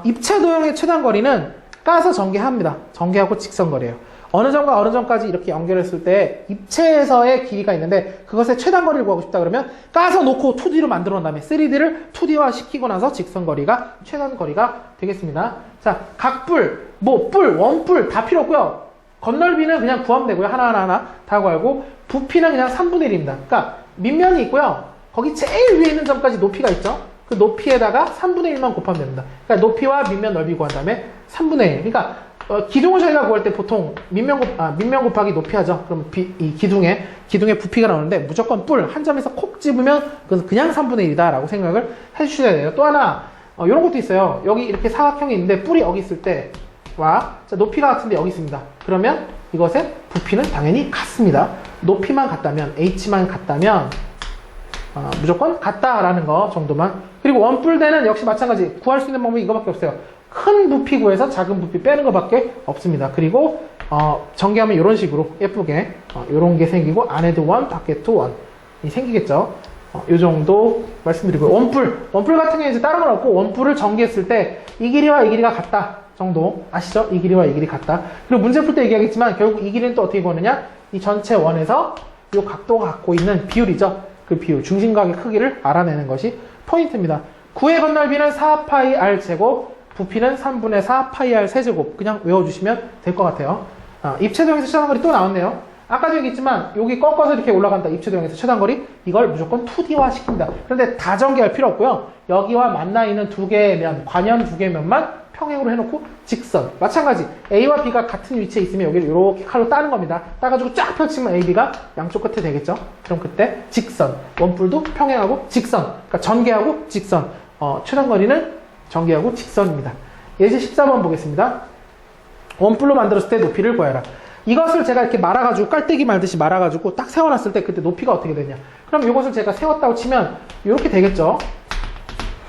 입체도형의 최단거리는 까서 전개합니다. 전개하고 직선거리예요. 어느 점과 어느 점까지 이렇게 연결했을 때 입체에서의 길이가 있는데 그것의 최단거리를 구하고 싶다 그러면 까서 놓고 2D로 만들어 놓은 다음에 3D를 2D화 시키고 나서 직선거리가 최단거리가 되겠습니다. 자, 각뿔, 뿔, 원뿔 다 필요 없고요. 건널비는 그냥 구하면 되고요. 하나하나 다 구하고 부피는 그냥 3분의 1입니다. 그러니까 밑면이 있고요. 거기 제일 위에 있는 점까지 높이가 있죠. 그 높이에다가 3분의 1만 곱하면 됩니다. 그러니까 높이와 밑면 넓이 구한 다음에 3분의 1. 그러니까 기둥을 저희가 구할 때 보통 밑면 곱하기 높이 하죠. 그럼 이 기둥의 부피가 나오는데 무조건 뿔 한 점에서 콕 집으면 그건 그냥 3분의 1이다 라고 생각을 해주셔야 돼요. 또 하나 이런 것도 있어요. 여기 이렇게 사각형이 있는데 뿔이 여기 있을 때와 높이가 같은데 여기 있습니다. 그러면 이것의 부피는 당연히 같습니다. 높이만 같다면 h만 같다면 무조건 같다라는 거 정도만. 그리고 원뿔대는 역시 마찬가지. 구할 수 있는 방법이 이거밖에 없어요. 큰 부피 구해서 작은 부피 빼는 것밖에 없습니다. 그리고 전개하면 이런 식으로 예쁘게 이런 게 생기고 안에도 원, 밖에도 원이 생기겠죠. 이 정도 말씀드리고요. 원뿔 같은 경우에 이제 다른 건 없고 원뿔을 전개했을 때 이 길이와 이 길이가 같다 정도 아시죠? 이 길이와 이 길이 같다. 그리고 문제 풀 때 얘기하겠지만 결국 이 길이는 또 어떻게 구하느냐? 이 전체 원에서 이 각도가 갖고 있는 비율이죠. 그 비율, 중심각의 크기를 알아내는 것이 포인트입니다. 9의 건널비는 4파이 r 제곱, 부피는 3분의 4 파이 r 세제곱. 그냥 외워주시면 될 것 같아요. 입체도형에서 최단거리 또 나왔네요. 아까도 얘기했지만 여기 꺾어서 이렇게 올라간다. 입체도형에서 최단거리 이걸 무조건 2D화 시킵니다. 그런데 다 전개할 필요 없고요. 여기와 만나 있는 두 개의 면, 관연 두 개의 면만 평행으로 해놓고 직선. 마찬가지 A와 B가 같은 위치에 있으면 여기를 이렇게 칼로 따는 겁니다. 따가지고 쫙 펼치면 A, B가 양쪽 끝에 되겠죠. 그럼 그때 직선. 원뿔도 평행하고 직선. 그러니까 전개하고 직선. 최단거리는 전개하고 직선입니다. 예제 14번 보겠습니다. 원뿔로 만들었을 때 높이를 구해라. 이것을 제가 이렇게 말아가지고 깔때기 말듯이 말아가지고 딱 세워놨을 때 그때 높이가 어떻게 되냐. 그럼 이것을 제가 세웠다고 치면 이렇게 되겠죠.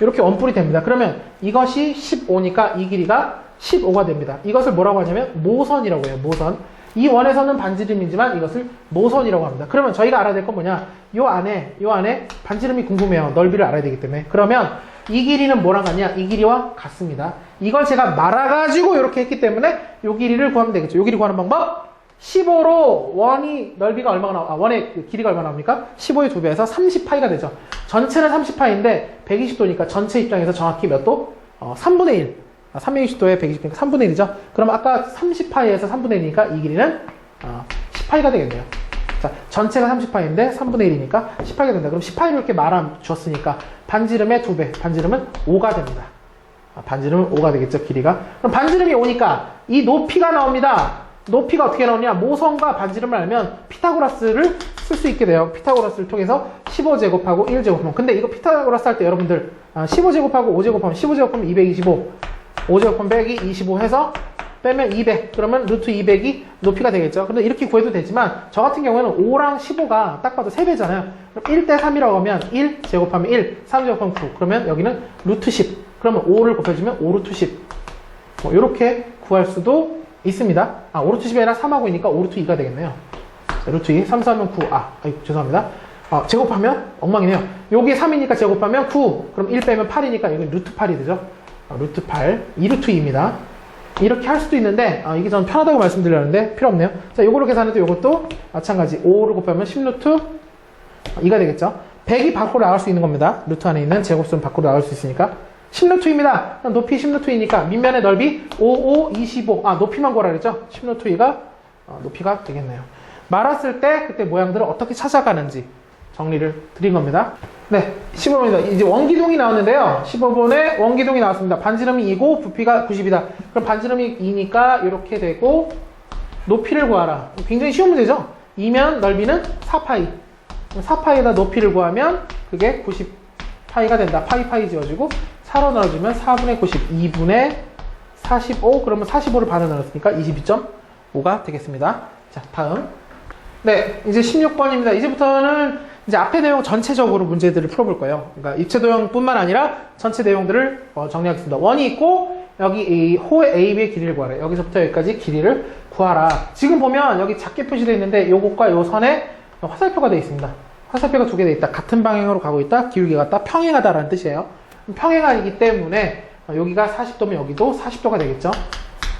이렇게 원뿔이 됩니다. 그러면 이것이 15니까 이 길이가 15가 됩니다. 이것을 뭐라고 하냐면 모선이라고 해요. 모선. 이 원에서는 반지름이지만 이것을 모선이라고 합니다. 그러면 저희가 알아야 될 건 뭐냐. 요 안에 반지름이 궁금해요. 넓이를 알아야 되기 때문에. 그러면 이 길이는 뭐랑 같냐? 이 길이와 같습니다. 이걸 제가 말아가지고 이렇게 했기 때문에 이 길이를 구하면 되겠죠. 이 길이 구하는 방법 15로 원이 넓이가 얼마가 원의 길이가 얼마 나옵니까? 15의 2배에서 30파이가 되죠. 전체는 30파이인데 120도니까 전체 입장에서 정확히 몇 도? 3분의 1. 360도에 120도니까 3분의 1이죠. 그럼 아까 30파이에서 3분의 1이니까 이 길이는 10파이가 되겠네요. 자, 전체가 30파이인데 3분의 1이니까 10파이가 된다. 그럼 10파이를 이렇게 말아주었으니까 반지름의 2배, 반지름은 5가 됩니다. 반지름은 5가 되겠죠, 길이가. 그럼 반지름이 5니까 이 높이가 나옵니다. 높이가 어떻게 나오냐? 모선과 반지름을 알면 피타고라스를 쓸 수 있게 돼요. 피타고라스를 통해서 15제곱하고 1제곱하면. 근데 이거 피타고라스 할 때 여러분들 15제곱하고 5제곱하면 15제곱하면 225, 5제곱하면 빼기 25 해서 빼면 200. 그러면 루트 200이 높이가 되겠죠. 근데 이렇게 구해도 되지만 저 같은 경우에는 5랑 15가 딱 봐도 3배잖아요. 그럼 1대 3이라고 하면 1 제곱하면 1, 3 제곱하면 9. 그러면 여기는 루트 10. 그러면 5를 곱해주면 5 루트 10. 뭐 이렇게 구할 수도 있습니다. 5 루트 10이 아니라 3하고 있으니까 5 루트 2가 되겠네요. 자, 루트 2, 3, 4면 9. 아이고, 죄송합니다. 제곱하면 엉망이네요. 여기 3이니까 제곱하면 9. 그럼 1 빼면 8이니까 여기 루트 8이 되죠. 루트 8, 2 루트 2입니다. 이렇게 할 수도 있는데 이게 저는 편하다고 말씀드렸는데 필요 없네요. 자, 요거를 계산해도 요것도 마찬가지 5를 곱하면 10루트 2가 되겠죠. 100이 밖으로 나갈 수 있는 겁니다. 루트 안에 있는 제곱수는 밖으로 나갈 수 있으니까 10루트입니다. 높이 10루트이니까 밑면의 넓이 5, 5, 25. 높이만 구하라 그랬죠? 10루트이가 높이가 되겠네요. 말았을 때 그때 모양들을 어떻게 찾아가는지 정리를 드린 겁니다. 네, 15번입니다. 이제 원기둥이 나왔는데요. 15번에 원기둥이 나왔습니다. 반지름이 2고 부피가 90이다. 그럼 반지름이 2니까 이렇게 되고 높이를 구하라. 굉장히 쉬운 문제죠? 2면 넓이는 4파이. 4파이에다 높이를 구하면 그게 90파이가 된다. 파이 지워지고 4로 나눠주면 4분의 90, 2분의 45. 그러면 45를 반을 나눴으니까 22.5가 되겠습니다. 자, 다음. 네, 이제 16번입니다. 이제부터는 이제 앞의 내용 전체적으로 문제들을 풀어볼 거예요. 그러니까 입체 도형뿐만 아니라 전체 내용들을 정리하겠습니다. 원이 있고 여기 이 호의 AB의 길이를 구하라. 여기서부터 여기까지 길이를 구하라. 지금 보면 여기 작게 표시되어 있는데 요것과 요 선에 화살표가 되어 있습니다. 화살표가 두 개 되어 있다. 같은 방향으로 가고 있다. 기울기가 같다. 평행하다라는 뜻이에요. 평행하기 때문에 여기가 40도면 여기도 40도가 되겠죠.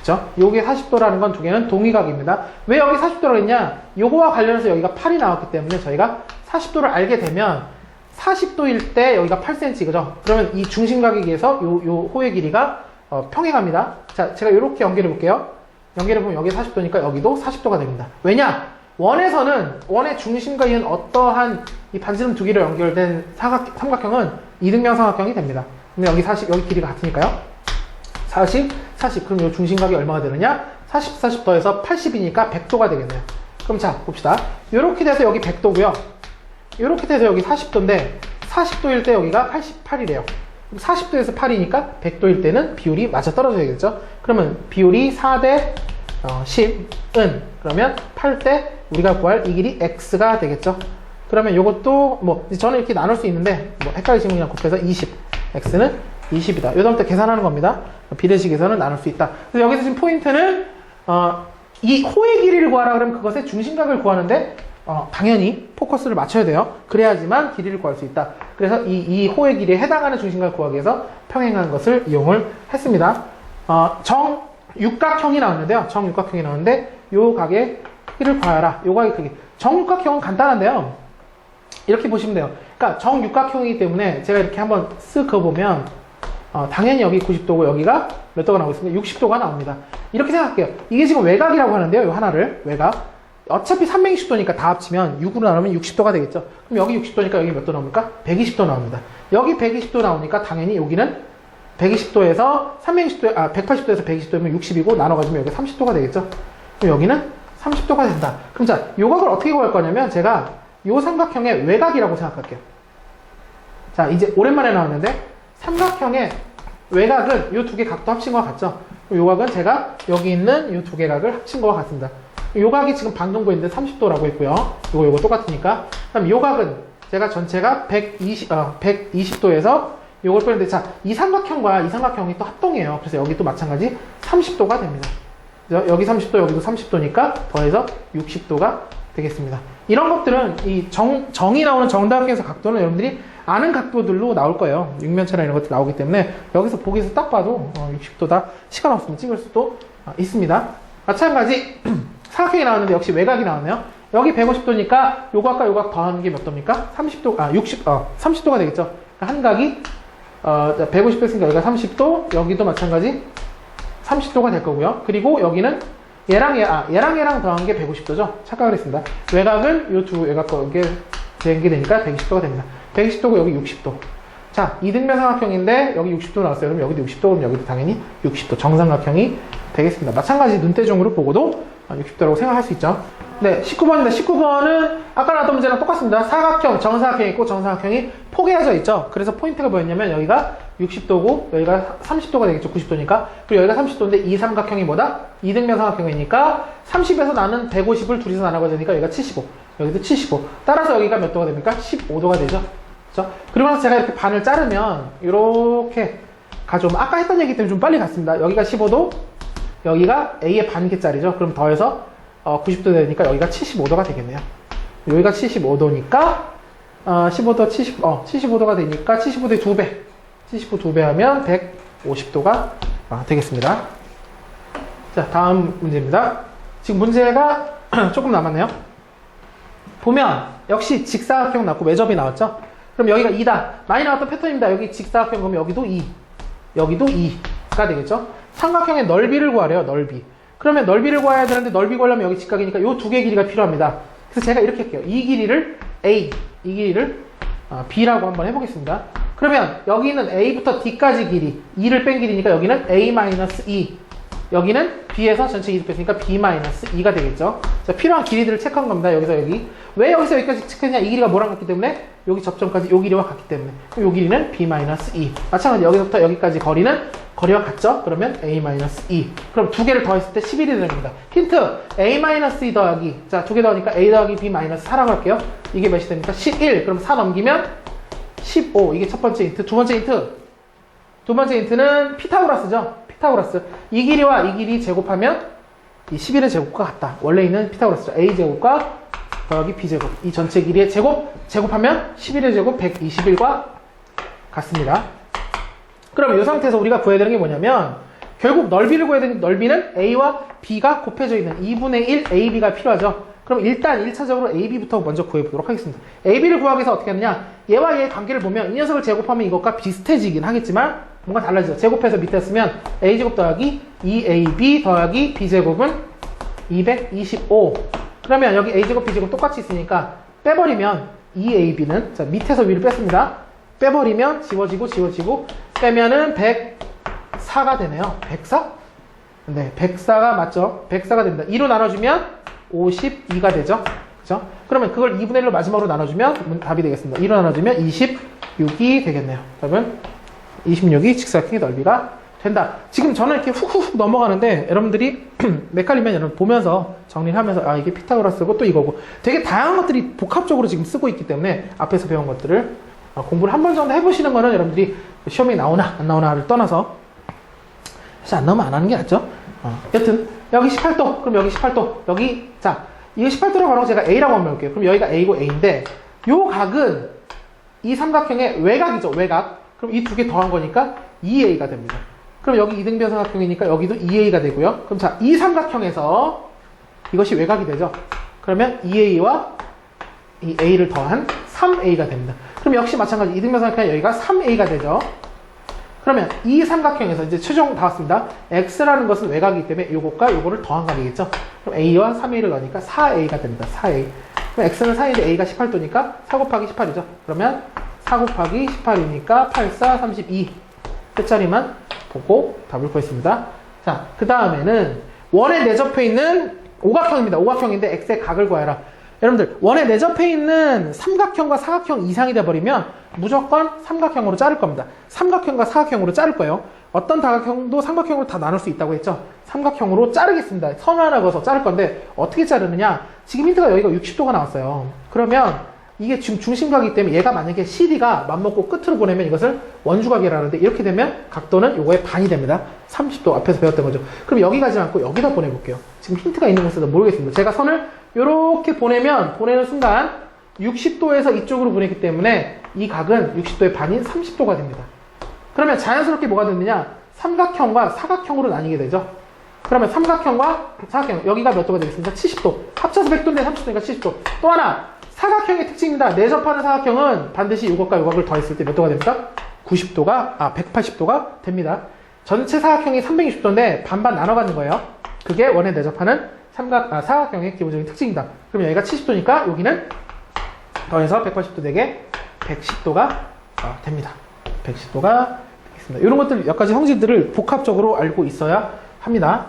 그렇죠? 요게 40도라는 건 두 개는 동의각입니다. 왜 여기 40도라고 했냐? 요거와 관련해서 여기가 8이 나왔기 때문에 저희가 40도를 알게 되면 40도일 때 여기가 8cm, 그죠? 그러면 이 중심각에 의해서 요 호의 길이가 평행합니다. 자, 제가 이렇게 연결해 볼게요. 연결해 보면 여기 40도니까 여기도 40도가 됩니다. 왜냐? 원에서는 원의 중심과 있는 어떠한 이 반지름 두 개로 연결된 삼각형은 이등변 삼각형이 됩니다. 근데 여기 40, 여기 길이가 같으니까요. 40, 40. 그럼 이 중심각이 얼마가 되느냐? 40, 40 더해서 80이니까 100도가 되겠네요. 그럼 자, 봅시다. 이렇게 돼서 여기 100도고요. 이렇게 돼서 여기 40도인데 40도일 때 여기가 88이래요. 40도에서 8이니까 100도일 때는 비율이 맞아 떨어져야겠죠. 그러면 비율이 4대 10은 그러면 8대 우리가 구할 이 길이 x가 되겠죠. 그러면 이것도 뭐 저는 이렇게 나눌 수 있는데 뭐 헷갈리시면 그냥 곱해서 20. x는 20이다. 요다음부터 계산하는 겁니다. 비례식에서는 나눌 수 있다. 그래서 여기서 지금 포인트는 이 호의 길이를 구하라 그러면 그것의 중심각을 구하는데 당연히 포커스를 맞춰야 돼요. 그래야지만 길이를 구할 수 있다. 그래서 이 호의 길이에 해당하는 중심각을 구하기 위해서 평행한 것을 이용을 했습니다. 정육각형이 나왔는데요. 정육각형이 나왔는데 요 각의 길이를 구하라. 요 각의 크기. 정육각형은 간단한데요. 이렇게 보시면 돼요. 그러니까 정육각형이기 때문에 제가 이렇게 한번 쓱 그어보면 당연히 여기 90도고 여기가 몇 도가 나오고 있습니다. 60도가 나옵니다. 이렇게 생각할게요. 이게 지금 외곽이라고 하는데요. 이 하나를 외곽. 어차피 360도니까 다 합치면 6으로 나누면 60도가 되겠죠. 그럼 여기 60도니까 여기 몇 도 나옵니까? 120도 나옵니다. 여기 120도 나오니까 당연히 여기는 120도에서 180도에서 120도면 60이고 나눠가지고 여기 30도가 되겠죠. 그럼 여기는 30도가 된다. 그럼 자, 요 각을 어떻게 구할 거냐면 제가 요 삼각형의 외곽이라고 생각할게요. 자, 이제 오랜만에 나왔는데 삼각형의 외곽은 요 두 개 각도 합친 거와 같죠? 요 각은 제가 여기 있는 요 두 개 각을 합친 거와 같습니다. 요 각이 지금 방금 보이는데 30도라고 했고요. 요거 똑같으니까. 그럼 요 각은 제가 전체가 120도에서 요걸 빼는데 자, 이 삼각형과 이 삼각형이 또 합동이에요. 그래서 여기 또 마찬가지 30도가 됩니다. 여기 30도, 여기도 30도니까 더해서 60도가 되겠습니다. 이런 것들은 이 정이 나오는 정다각형에서 각도는 여러분들이 아는 각도들로 나올 거예요. 육면체나 이런 것들 나오기 때문에 여기서 보기에서 딱 봐도 60도다. 시간 없으면 찍을 수도 있습니다. 마찬가지 사각형이 나왔는데 역시 외곽이 나왔네요. 여기 150도니까 요각과 요각 더하는 게 몇 도입니까? 30도, 30도가 되겠죠. 그러니까 한 각이 150도 했으니까 여기가 30도, 여기도 마찬가지 30도가 될 거고요. 그리고 여기는 얘랑 더한 게 150도죠. 착각을 했습니다. 외곽은 요 두 외곽과 이게 되니까 120도가 됩니다. 120도고 여기 60도. 자, 이등변 삼각형인데 여기 60도 나왔어요. 그럼 여기도 60도, 그럼 여기도 당연히 60도 정삼각형이 되겠습니다. 마찬가지 눈대중으로 보고도 60도라고 생각할 수 있죠. 네, 19번입니다. 19번은 아까 나왔던 문제랑 똑같습니다. 사각형, 정사각형이 있고 정사각형이 포개어져 있죠. 그래서 포인트가 뭐였냐면 여기가 60도고 여기가 30도가 되겠죠. 90도니까. 그리고 여기가 30도인데 이 삼각형이 뭐다? 이등변 삼각형이니까 30에서 나는 150을 둘이서 나눠가 되니까 여기가 75. 여기도 75. 따라서 여기가 몇 도가 됩니까? 15도가 되죠. 그렇죠? 그리고 나서 제가 이렇게 반을 자르면 이렇게 가져오면 아까 했던 얘기 때문에 좀 빨리 갔습니다. 여기가 15도, 여기가 A의 반개짜리죠. 그럼 더해서 90도 되니까 여기가 75도가 되겠네요. 여기가 75도니까 75도가 되니까 75도의 2배. 75 2배 하면 150도가 되겠습니다. 자, 다음 문제입니다. 지금 문제가 조금 남았네요. 보면 역시 직사각형 나왔고 외접이 나왔죠. 그럼 여기가 2다. 많이 나왔던 패턴입니다. 여기 직사각형 그러면 여기도 2. 여기도 2가 되겠죠? 삼각형의 넓이를 구하래요. 넓이. 그러면 넓이를 구해야 되는데 넓이 구하려면 여기 직각이니까 요 두 개의 길이가 필요합니다. 그래서 제가 이렇게 할게요. 이 길이를 A, 이 길이를 B라고 한번 해보겠습니다. 그러면 여기는 A부터 D까지 길이, 2를 뺀 길이니까 여기는 A-2, 여기는 B에서 전체 2를 뺐으니까 B-2가 되겠죠. 자, 필요한 길이들을 체크한 겁니다. 여기서 여기. 왜 여기서 여기까지 체크했냐? 이 길이가 뭐랑 같기 때문에 여기 접점까지 이 길이와 같기 때문에 이 길이는 B-2. 마찬가지 여기서부터 여기까지 거리는 거리와 같죠? 그러면 A-2. 그럼 두 개를 더했을 때 11이 됩니다. 힌트! A-2 더하기, 자, 두 개 더하니까 A 더하기 B-4라고 할게요. 이게 몇이 됩니까? 11. 그럼 4 넘기면 15. 이게 첫 번째 힌트. 두 번째 힌트. 두 번째 힌트는 피타고라스죠? 피타고라스. 이 길이와 이 길이 제곱하면 이 11의 제곱과 같다. 원래 있는 피타고라스죠. A제곱과 더하기 B제곱. 이 전체 길이의 제곱하면 11의 제곱 121과 같습니다. 그럼 이 상태에서 우리가 구해야 되는 게 뭐냐면 결국 넓이를 구해야 되는 넓이는 A와 B가 곱해져 있는 2분의 1 AB가 필요하죠. 그럼 일단 1차적으로 AB부터 먼저 구해보도록 하겠습니다. AB를 구하기 위해서 어떻게 하느냐? 얘와 얘의 관계를 보면 이 녀석을 제곱하면 이것과 비슷해지긴 하겠지만 뭔가 달라지죠. 제곱해서 밑에 쓰면 A제곱 더하기 2AB 더하기 B제곱은 225. 그러면 여기 A제곱 B제곱 똑같이 있으니까 빼버리면 2AB는 자 밑에서 위를 뺐습니다. 빼버리면 지워지고 빼면은 104가 되네요. 104? 네, 104가 맞죠? 104가 됩니다. 2로 나눠주면 52가 되죠? 그죠? 그러면 그걸 2분의 1로 마지막으로 나눠주면 답이 되겠습니다. 2로 나눠주면 26이 되겠네요. 답은 26이 직사각형의 넓이가 된다. 지금 저는 이렇게 훅훅 넘어가는데 여러분들이 헷갈리면 여러분 보면서 정리를 하면서 아 이게 피타고라스고 또 이거고 되게 다양한 것들이 복합적으로 지금 쓰고 있기 때문에 앞에서 배운 것들을 공부를 한 번 정도 해보시는 거는 여러분들이 시험에 나오나 안 나오나를 떠나서 사실 안 나오면 안 하는 게 낫죠. 여튼 여기 18도 그럼 여기 18도 여기 자 이거 18도라고 하고 제가 A라고 한번 해볼게요. 그럼 여기가 A고 A인데 요 각은 이 삼각형의 외곽이죠. 외곽. 그럼 이 두 개 더한 거니까 2A가 됩니다. 그럼 여기 이등변 삼각형이니까 여기도 2A가 되고요. 그럼 자 이 삼각형에서 이것이 외곽이 되죠. 그러면 2A와 이 A를 더한 3A가 됩니다. 그럼 역시 마찬가지 이등변 삼각형 여기가 3A가 되죠. 그러면 이 삼각형에서 이제 최종 다 왔습니다. X라는 것은 외곽이기 때문에 요것과 요거를 더한 값이겠죠. 그럼 A와 3A를 넣으니까 4A가 됩니다. 4A. 그럼 X는 4인데 A가 18도니까 4 곱하기 18이죠. 그러면 4 곱하기 18이니까 8, 4, 32. 끝자리만 보고 답을 구했습니다. 자, 그 다음에는 원에 내접해 있는 오각형입니다. 오각형인데 X의 각을 구하라. 여러분들 원에 내접해 있는 삼각형과 사각형 이상이 돼버리면 무조건 삼각형으로 자를 겁니다. 삼각형과 사각형으로 자를 거예요. 어떤 다각형도 삼각형으로 다 나눌 수 있다고 했죠. 삼각형으로 자르겠습니다. 선 하나 그어서 자를 건데 어떻게 자르느냐. 지금 힌트가 여기가 60도가 나왔어요. 그러면 이게 지금 중심각이기 때문에 얘가 만약에 CD가 맘먹고 끝으로 보내면 이것을 원주각이라는데 이렇게 되면 각도는 요거의 반이 됩니다. 30도 앞에서 배웠던 거죠. 그럼 여기 가지 않고 여기다 보내볼게요. 지금 힌트가 있는 곳에서 모르겠습니다. 제가 선을 이렇게 보내면 보내는 순간 60도에서 이쪽으로 보내기 때문에 이 각은 60도의 반인 30도가 됩니다. 그러면 자연스럽게 뭐가 되느냐? 삼각형과 사각형으로 나뉘게 되죠. 그러면 삼각형과 사각형 여기가 몇 도가 되겠습니까? 70도. 합쳐서 100도인데 30도니까 70도. 또 하나 사각형의 특징입니다. 내접하는 사각형은 반드시 이것과 이것을 더했을 때 몇 도가 됩니까? 90도가 180도가 됩니다. 전체 사각형이 360도인데 반반 나눠가는 거예요. 그게 원에 내접하는 사각형의 기본적인 특징이다. 그럼 여기가 70도니까 여기는 더해서 180도 되게 110도가 됩니다. 110도가 되겠습니다. 이런 것들 몇 가지 형질들을 복합적으로 알고 있어야 합니다.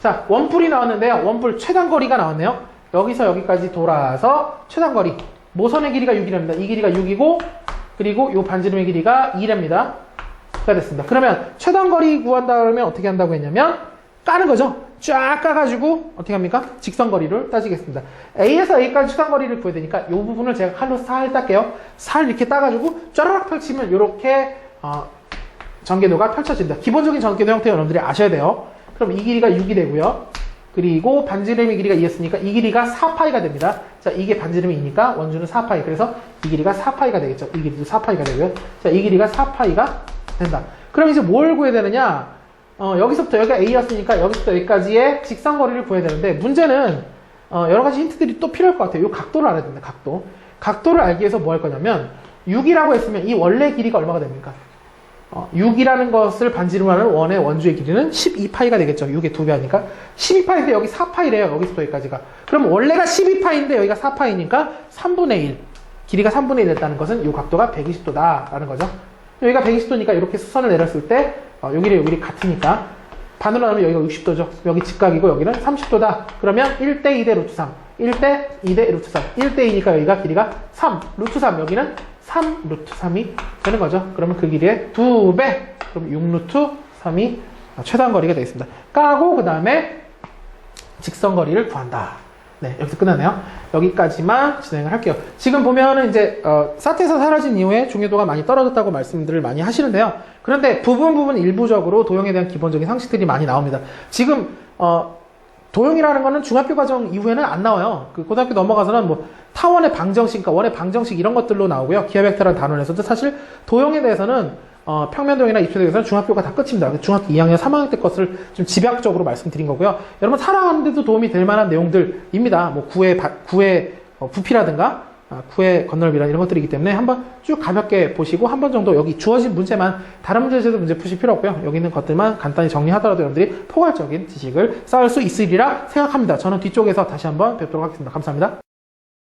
자, 원뿔이 나왔는데요. 원뿔 최단거리가 나왔네요. 여기서 여기까지 돌아서 최단거리. 모선의 길이가 6이랍니다. 이 길이가 6이고 그리고 이 반지름의 길이가 2랍니다. 가 됐습니다. 그러면 최단거리 구한다 그러면 어떻게 한다고 했냐면 까는 거죠. 쫙 까가지고 어떻게 합니까? 직선거리를 따지겠습니다. A에서 A까지 최단거리를 구해야 되니까 이 부분을 제가 칼로 살 딸게요. 살 이렇게 따가지고 쫘라락 펼치면 이렇게 전개도가 펼쳐진다. 기본적인 전개도 형태 여러분들이 아셔야 돼요. 그럼 이 길이가 6이 되고요. 그리고 반지름의 길이가 2였으니까 이 길이가 4파이가 됩니다. 자, 이게 반지름이 2니까 원주는 4파이. 그래서 이 길이가 4파이가 되겠죠. 이 길이도 4파이가 되고요. 자, 이 길이가 4파이가 된다. 그럼 이제 뭘 구해야 되느냐? 여기서부터 여기가 A였으니까 여기서부터 여기까지의 직선거리를 구해야 되는데 문제는 여러 가지 힌트들이 또 필요할 것 같아요. 이 각도를 알아야 됩니다. 각도. 각도를 알기 위해서 뭐 할 거냐면 6이라고 했으면 이 원래 길이가 얼마가 됩니까? 6이라는 것을 반지름 하는 원의 원주의 길이는 12파이가 되겠죠. 6의 2배 하니까. 12파인데 여기 4파이래요. 여기서부터 여기까지가. 그럼 원래가 12파인데 여기가 4파이니까 3분의 1. 길이가 3분의 1 됐다는 것은 이 각도가 120도다라는 거죠. 여기가 120도니까 이렇게 수선을 내렸을 때 여기랑 여기 같으니까 반으로 나누면 여기가 60도죠. 여기 직각이고 여기는 30도다. 그러면 1대 2대 루트 3. 1대 2대 루트 3. 1대 2니까 여기가 길이가 3. 루트 3. 여기는 3 루트 3이 되는 거죠. 그러면 그 길이의 2배. 그럼 6 루트 3이 최단 거리가 되겠습니다. 까고 그 다음에 직선 거리를 구한다. 네, 여기서 끝나네요. 여기까지만 진행을 할게요. 지금 보면은 이제 사태에서 사라진 이후에 중요도가 많이 떨어졌다고 말씀들을 많이 하시는데요. 그런데 부분 일부적으로 도형에 대한 기본적인 상식들이 많이 나옵니다. 지금 도형이라는 거는 중학교 과정 이후에는 안 나와요. 그 고등학교 넘어가서는 뭐 타원의 방정식, 그러니까 원의 방정식 이런 것들로 나오고요. 기하 벡터라는 단원에서도 사실 도형에 대해서는 평면도형이나 입체도형에서는 중학교가 다 끝입니다. 중학교 2학년, 3학년 때 것을 좀 집약적으로 말씀드린 거고요. 여러분 살아가는데도 도움이 될 만한 내용들입니다. 뭐 구의 부피라든가 구의 건널비라 이런 것들이기 때문에 한번 쭉 가볍게 보시고 한 번 정도 여기 주어진 문제만 다른 문제에서도 문제 푸실 필요 없고요. 여기 있는 것들만 간단히 정리하더라도 여러분들이 포괄적인 지식을 쌓을 수 있으리라 생각합니다. 저는 뒤쪽에서 다시 한번 뵙도록 하겠습니다. 감사합니다.